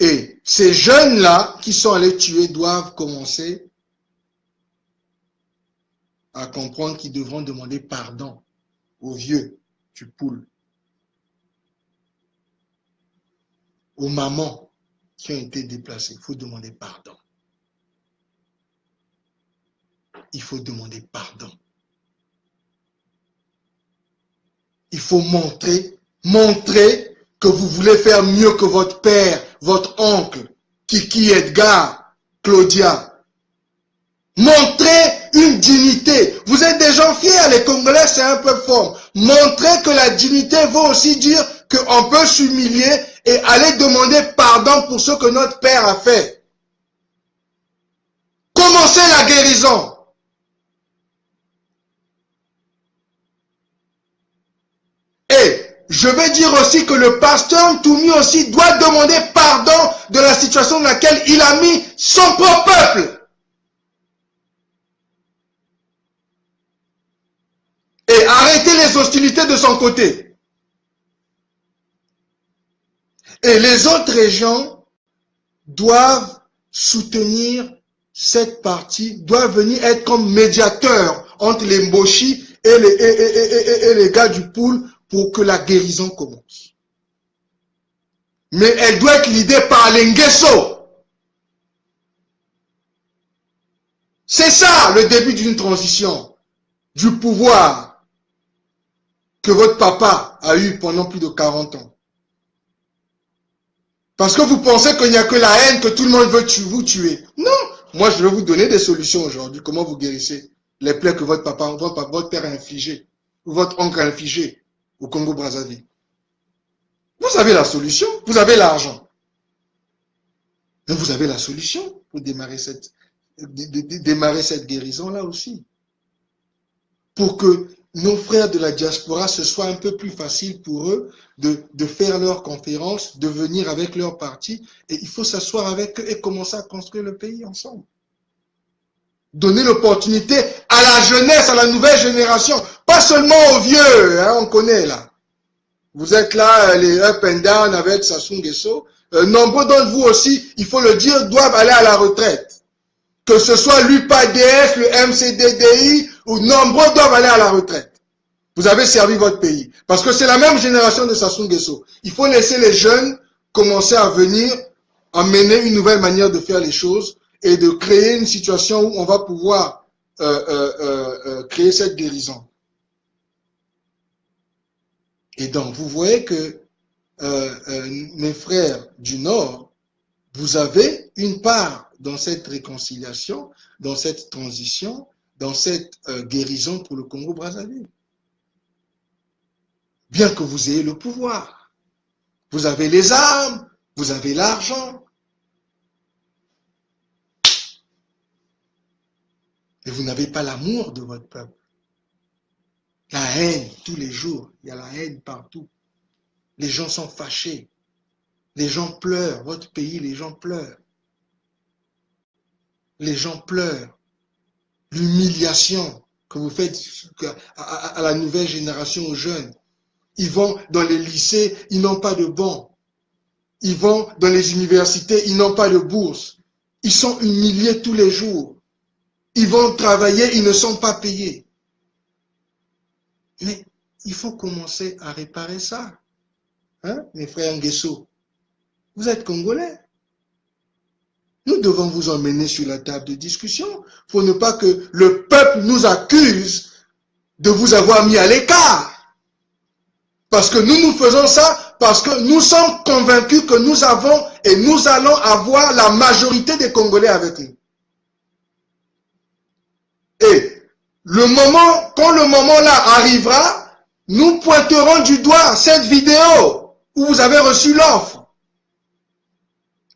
Et ces jeunes-là qui sont allés tuer doivent commencer à comprendre qu'ils devront demander pardon aux vieux du Poul, aux mamans qui ont été déplacées. Il faut demander pardon. Il faut demander pardon. Il faut montrer que vous voulez faire mieux que votre père, votre oncle, Kiki, Edgar, Claudia. Montrez une dignité. Vous êtes des gens fiers, les Congolais, c'est un peu fort. Montrez que la dignité veut aussi dire qu'on peut s'humilier et aller demander pardon pour ce que notre père a fait. Commencez la guérison. Et je vais dire aussi que le pasteur Toumi aussi doit demander pardon de la situation dans laquelle il a mis son propre peuple. Et arrêter les hostilités de son côté. Et les autres régions doivent soutenir cette partie, doivent venir être comme médiateurs entre les Mboshi et les gars du pool pour que la guérison commence. Mais elle doit être l'idée par les Nguesso. C'est ça le début d'une transition du pouvoir que votre papa a eu pendant plus de 40 ans. Parce que vous pensez qu'il n'y a que la haine, que tout le monde veut vous tuer. Non, moi je vais vous donner des solutions aujourd'hui. Comment vous guérissez les plaies que votre papa, votre père a infligées, ou votre oncle a infligées au Congo-Brazzaville. Vous avez la solution, vous avez l'argent. Mais vous avez la solution pour démarrer cette guérison-là aussi. Pour que nos frères de la diaspora, ce soit un peu plus facile pour eux de faire leurs conférences, de venir avec leur parti. Et il faut s'asseoir avec eux et commencer à construire le pays ensemble. Donner l'opportunité à la jeunesse, à la nouvelle génération. Pas seulement aux vieux, hein, on connaît là. Vous êtes là, les up and down avec Sassou Nguesso. Nombreux d'entre vous aussi, il faut le dire, doivent aller à la retraite. Que ce soit l'UPADS, le MCDDI, ou nombreux doivent aller à la retraite. Vous avez servi votre pays. Parce que c'est la même génération de Sassou Nguesso. Il faut laisser les jeunes commencer à venir amener une nouvelle manière de faire les choses et de créer une situation où on va pouvoir créer cette guérison. Et donc, vous voyez que mes frères du Nord, vous avez une part dans cette réconciliation, dans cette transition, dans cette guérison pour le Congo-Brazzaville. Bien que vous ayez le pouvoir, vous avez les armes, vous avez l'argent. Mais vous n'avez pas l'amour de votre peuple. La haine, tous les jours, il y a la haine partout. Les gens sont fâchés. Les gens pleurent. Votre pays, les gens pleurent. Les gens pleurent. L'humiliation que vous faites à la nouvelle génération, aux jeunes. Ils vont dans les lycées, ils n'ont pas de bons. Ils vont dans les universités, ils n'ont pas de bourse. Ils sont humiliés tous les jours. Ils vont travailler, ils ne sont pas payés. Mais il faut commencer à réparer ça. Hein, mes frères Nguesso? Vous êtes Congolais. Nous devons vous emmener sur la table de discussion pour ne pas que le peuple nous accuse de vous avoir mis à l'écart. Parce que nous faisons ça parce que nous sommes convaincus que nous avons et nous allons avoir la majorité des Congolais avec nous. Et quand le moment là arrivera, nous pointerons du doigt cette vidéo où vous avez reçu l'offre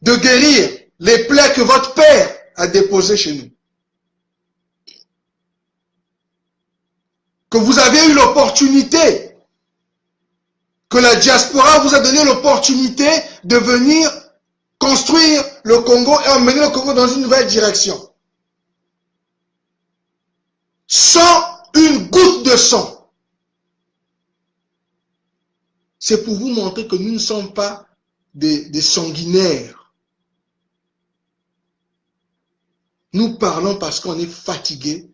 de guérir les plaies que votre père a déposées chez nous. Que vous avez eu l'opportunité, que la diaspora vous a donné l'opportunité de venir construire le Congo et emmener le Congo dans une nouvelle direction. Sans une goutte de sang. C'est pour vous montrer que nous ne sommes pas des sanguinaires. Nous parlons parce qu'on est fatigué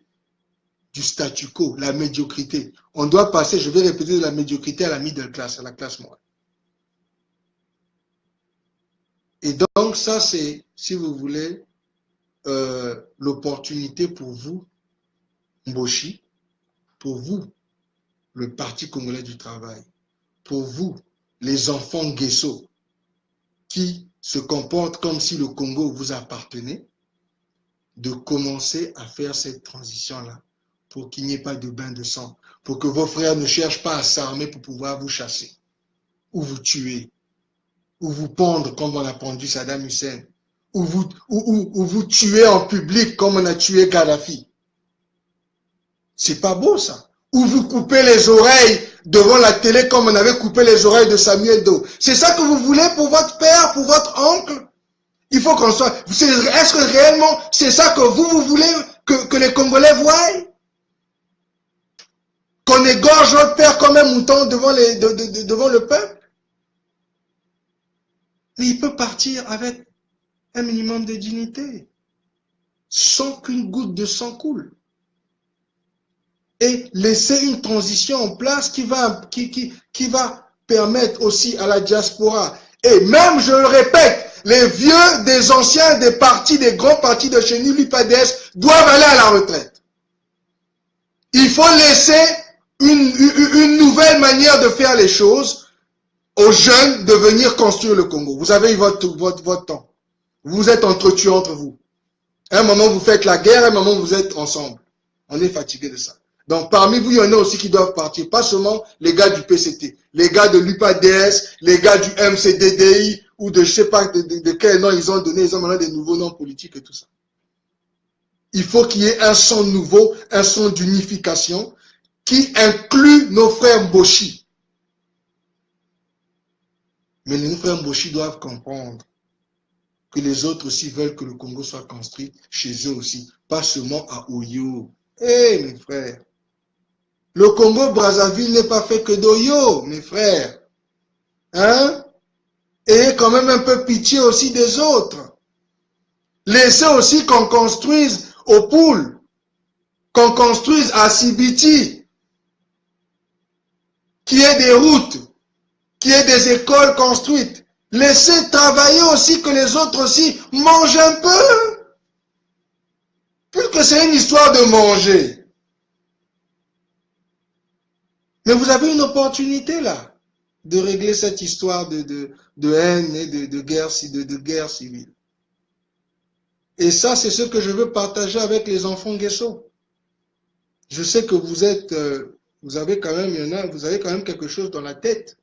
du statu quo, la médiocrité. On doit passer, je vais répéter, de la médiocrité à la middle class, à la classe moyenne. Et donc ça c'est, si vous voulez, l'opportunité pour vous, Mboshi, pour vous, le Parti congolais du travail, pour vous, les enfants Nguesso, qui se comportent comme si le Congo vous appartenait, de commencer à faire cette transition-là, pour qu'il n'y ait pas de bain de sang, pour que vos frères ne cherchent pas à s'armer pour pouvoir vous chasser, ou vous tuer, ou vous pendre comme on a pendu Saddam Hussein, ou vous tuer en public comme on a tué Kadhafi. C'est pas beau ça. Ou vous coupez les oreilles devant la télé comme on avait coupé les oreilles de Samuel Doe. C'est ça que vous voulez pour votre père, pour votre oncle? Il faut qu'on soit... Est-ce que réellement c'est ça que vous voulez que les Congolais voient? Qu'on égorge votre père comme un mouton devant le peuple? Mais il peut partir avec un minimum de dignité, sans qu'une goutte de sang coule. Et laisser une transition en place qui va permettre aussi à la diaspora, et même, je le répète, les vieux des anciens des partis, des grands partis de chez nous, l'UPADS, doivent aller à la retraite. Il faut laisser une nouvelle manière de faire les choses aux jeunes de venir construire le Congo. Vous avez eu votre temps. Vous vous êtes entretués entre vous. À un moment, vous faites la guerre, à un moment, vous êtes ensemble. On est fatigué de ça. Donc, parmi vous, il y en a aussi qui doivent partir. Pas seulement les gars du PCT, les gars de l'UPADS, les gars du MCDDI, ou de je sais pas de quel nom ils ont donné. Ils ont maintenant des nouveaux noms politiques et tout ça. Il faut qu'il y ait un son nouveau, un son d'unification qui inclut nos frères Mboshi. Mais nos frères Mboshi doivent comprendre que les autres aussi veulent que le Congo soit construit chez eux aussi, pas seulement à Oyo. Eh, mes frères, le Congo-Brazzaville n'est pas fait que d'Oyo, mes frères. Hein? Ayez quand même un peu pitié aussi des autres. Laissez aussi qu'on construise au Poul, qu'on construise à Sibiti, qu'il y ait des routes, qu'il y ait des écoles construites. Laissez travailler aussi que les autres aussi mangent un peu. Puisque c'est une histoire de manger. Mais vous avez une opportunité là de régler cette histoire de haine et de guerre civile. Et ça, c'est ce que je veux partager avec les enfants Guesso. Je sais que vous êtes, vous avez quand même quelque chose dans la tête.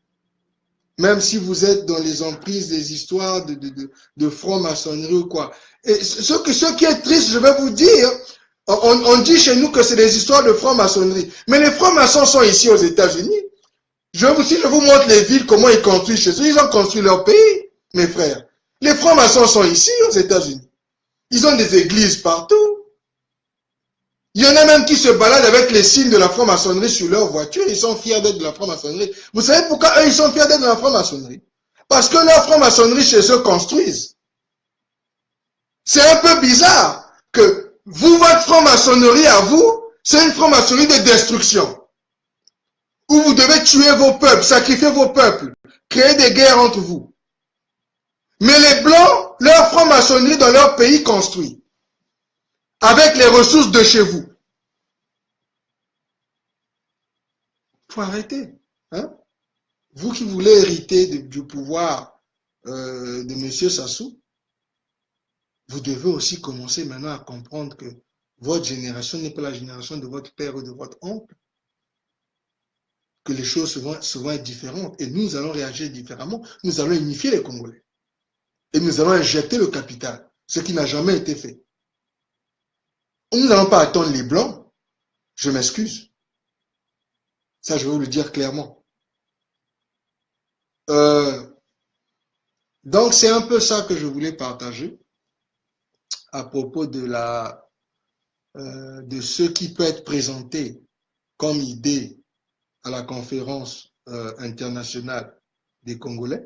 Même si vous êtes dans les emprises des histoires de franc-maçonnerie ou quoi. Et ce qui est triste, je vais vous dire, on dit chez nous que c'est des histoires de franc-maçonnerie. Mais les francs-maçons sont ici aux États-Unis. Si je vous montre les villes, comment ils construisent chez eux, ils ont construit leur pays, mes frères. Les francs-maçons sont ici aux États-Unis. Ils ont des églises partout. Il y en a même qui se baladent avec les signes de la franc-maçonnerie sur leur voiture. Ils sont fiers d'être de la franc-maçonnerie. Vous savez pourquoi eux, ils sont fiers d'être de la franc-maçonnerie? Parce que leur franc-maçonnerie chez eux construisent. C'est un peu bizarre que vous, votre franc-maçonnerie à vous, c'est une franc-maçonnerie de destruction. Où vous devez tuer vos peuples, sacrifier vos peuples, créer des guerres entre vous. Mais les Blancs, leur franc-maçonnerie dans leur pays construit. Avec les ressources de chez vous. Il faut arrêter. Hein? Vous qui voulez hériter du pouvoir de M. Sassou, vous devez aussi commencer maintenant à comprendre que votre génération n'est pas la génération de votre père ou de votre oncle. Que les choses vont être différentes. Et nous allons réagir différemment. Nous allons unifier les Congolais. Et nous allons injecter le capital. Ce qui n'a jamais été fait. Nous n'allons pas attendre les Blancs. Je m'excuse. Ça, je vais vous le dire clairement. Donc, c'est un peu ça que je voulais partager à propos de ce qui peut être présenté comme idée à la conférence internationale des Congolais.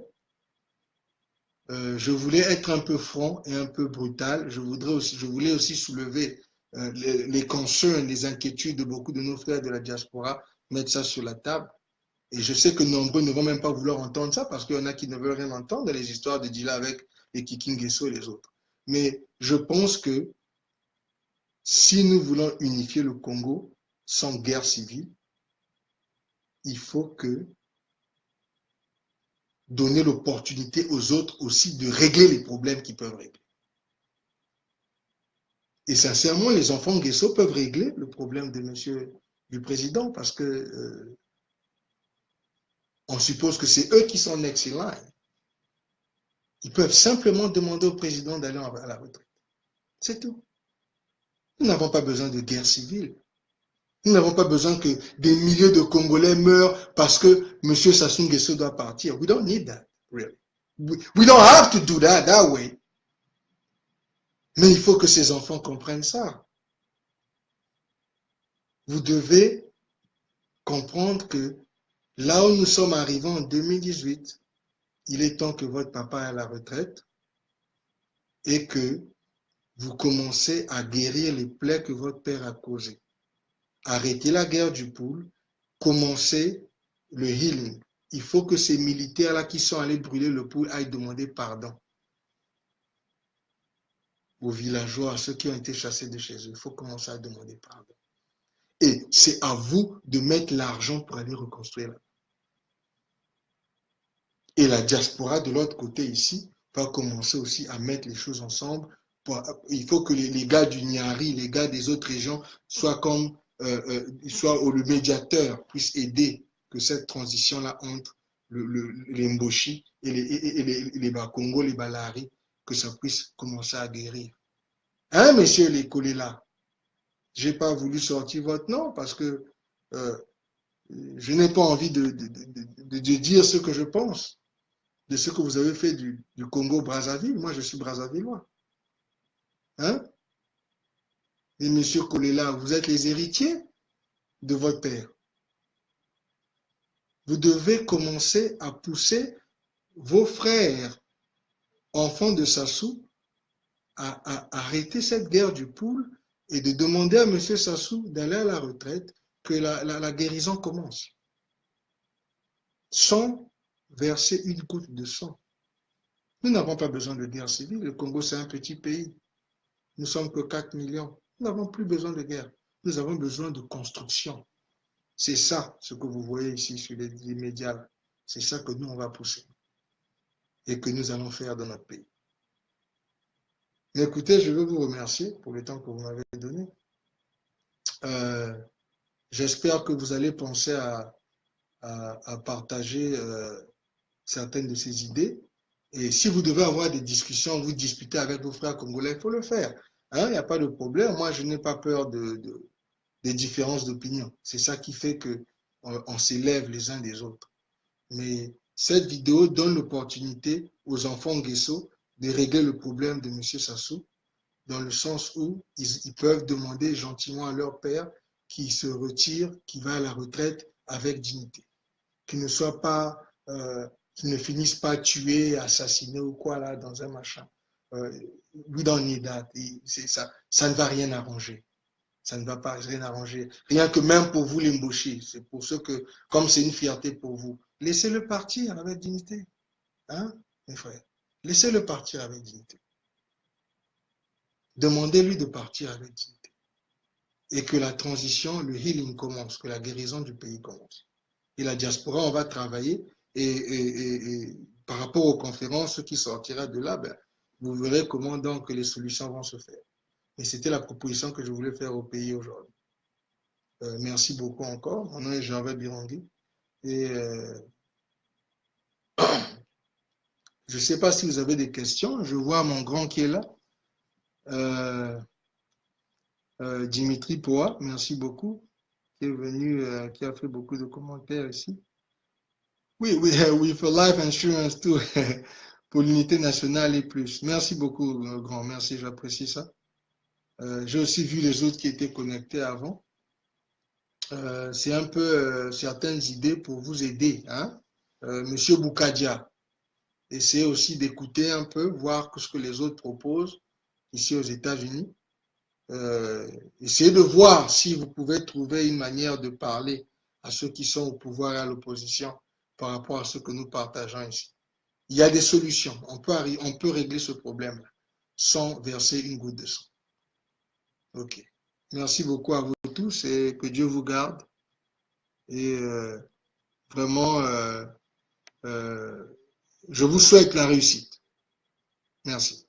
Je voulais être un peu franc et un peu brutal. Je voulais aussi soulever les concerns, les inquiétudes de beaucoup de nos frères de la diaspora, mettre ça sur la table. Et je sais que nombreux ne vont même pas vouloir entendre ça parce qu'il y en a qui ne veulent rien entendre, les histoires de Dila avec les Kikingeso et les autres. Mais je pense que si nous voulons unifier le Congo sans guerre civile, il faut que donner l'opportunité aux autres aussi de régler les problèmes qu'ils peuvent régler. Et sincèrement, les enfants Guesso peuvent régler le problème du président parce que on suppose que c'est eux qui sont next in line. Ils peuvent simplement demander au président d'aller à la retraite. C'est tout. Nous n'avons pas besoin de guerre civile. Nous n'avons pas besoin que des milliers de Congolais meurent parce que M. Sassou Nguesso doit partir. We don't need that, really. We don't have to do that way. Mais il faut que ces enfants comprennent ça. Vous devez comprendre que là où nous sommes arrivés en 2018, il est temps que votre papa est à la retraite et que vous commencez à guérir les plaies que votre père a causées. Arrêtez la guerre du pool, commencez le healing. Il faut que ces militaires-là qui sont allés brûler le pool aillent demander pardon aux villageois, à ceux qui ont été chassés de chez eux. Il faut commencer à demander pardon. Et c'est à vous de mettre l'argent pour aller reconstruire. Et la diaspora de l'autre côté ici va commencer aussi à mettre les choses ensemble. Il faut que les gars du Niari, les gars des autres régions soient comme, le médiateur, puisse aider que cette transition-là entre les Mboshi et les Bakongo, les Balari, que ça puisse commencer à guérir. Hein, messieurs les Kolela? Je n'ai pas voulu sortir votre nom parce que je n'ai pas envie de dire ce que je pense de ce que vous avez fait du Congo-Brazzaville. Moi, je suis Brazzavillois. Hein? Et monsieur Kolela, vous êtes les héritiers de votre père. Vous devez commencer à pousser vos frères, enfants de Sassou, à arrêter cette guerre du pool et de demander à monsieur Sassou d'aller à la retraite, que la guérison commence. Sans verser une goutte de sang. Nous n'avons pas besoin de guerre civile. Le Congo, c'est un petit pays. Nous sommes que 4 millions. Nous n'avons plus besoin de guerre. Nous avons besoin de construction. C'est ça, ce que vous voyez ici sur les médias. C'est ça que nous, on va pousser. Et que nous allons faire dans notre pays. Mais écoutez, je veux vous remercier pour le temps que vous m'avez donné. J'espère que vous allez penser à partager certaines de ces idées. Et si vous devez avoir des discussions, vous discutez avec vos frères congolais, il faut le faire. Hein, il n'y a pas de problème. Moi, je n'ai pas peur des différences d'opinion. C'est ça qui fait qu'on s'élève les uns des autres. Mais cette vidéo donne l'opportunité aux enfants Nguesso de régler le problème de M. Sassou, dans le sens où ils peuvent demander gentiment à leur père qui se retire, qui va à la retraite avec dignité. Qu'il ne soit pas, qu'ils ne finissent pas tués, assassinés ou quoi là dans un machin. Lui dans Nida, ça ne va rien arranger. Ça ne va pas rien arranger. Rien que même pour vous les Mboshi, c'est pour ceux que, comme c'est une fierté pour vous, laissez-le partir avec dignité. Hein, mes frères? Laissez-le partir avec dignité. Demandez-lui de partir avec dignité. Et que la transition, le healing commence, que la guérison du pays commence. Et la diaspora, on va travailler et par rapport aux conférences, ce qui sortira de là, ben, vous verrez comment donc les solutions vont se faire. Et c'était la proposition que je voulais faire au pays aujourd'hui. Merci beaucoup encore. Mon nom est Gervais Birangui. Et je ne sais pas si vous avez des questions. Je vois mon grand qui est là. Dimitri Poa, merci beaucoup, qui est venu, qui a fait beaucoup de commentaires ici. Oui, for life insurance too, pour l'unité nationale et plus. Merci beaucoup, grand, merci, j'apprécie ça. J'ai aussi vu les autres qui étaient connectés avant. C'est un peu certaines idées pour vous aider. Hein? Monsieur Boukadia, essayez aussi d'écouter un peu, voir ce que les autres proposent ici aux États-Unis. Essayez de voir si vous pouvez trouver une manière de parler à ceux qui sont au pouvoir et à l'opposition par rapport à ce que nous partageons ici. Il y a des solutions. On peut régler ce problème sans verser une goutte de sang. Ok. Merci beaucoup à vous tous et que Dieu vous garde. Et vraiment, je vous souhaite la réussite. Merci.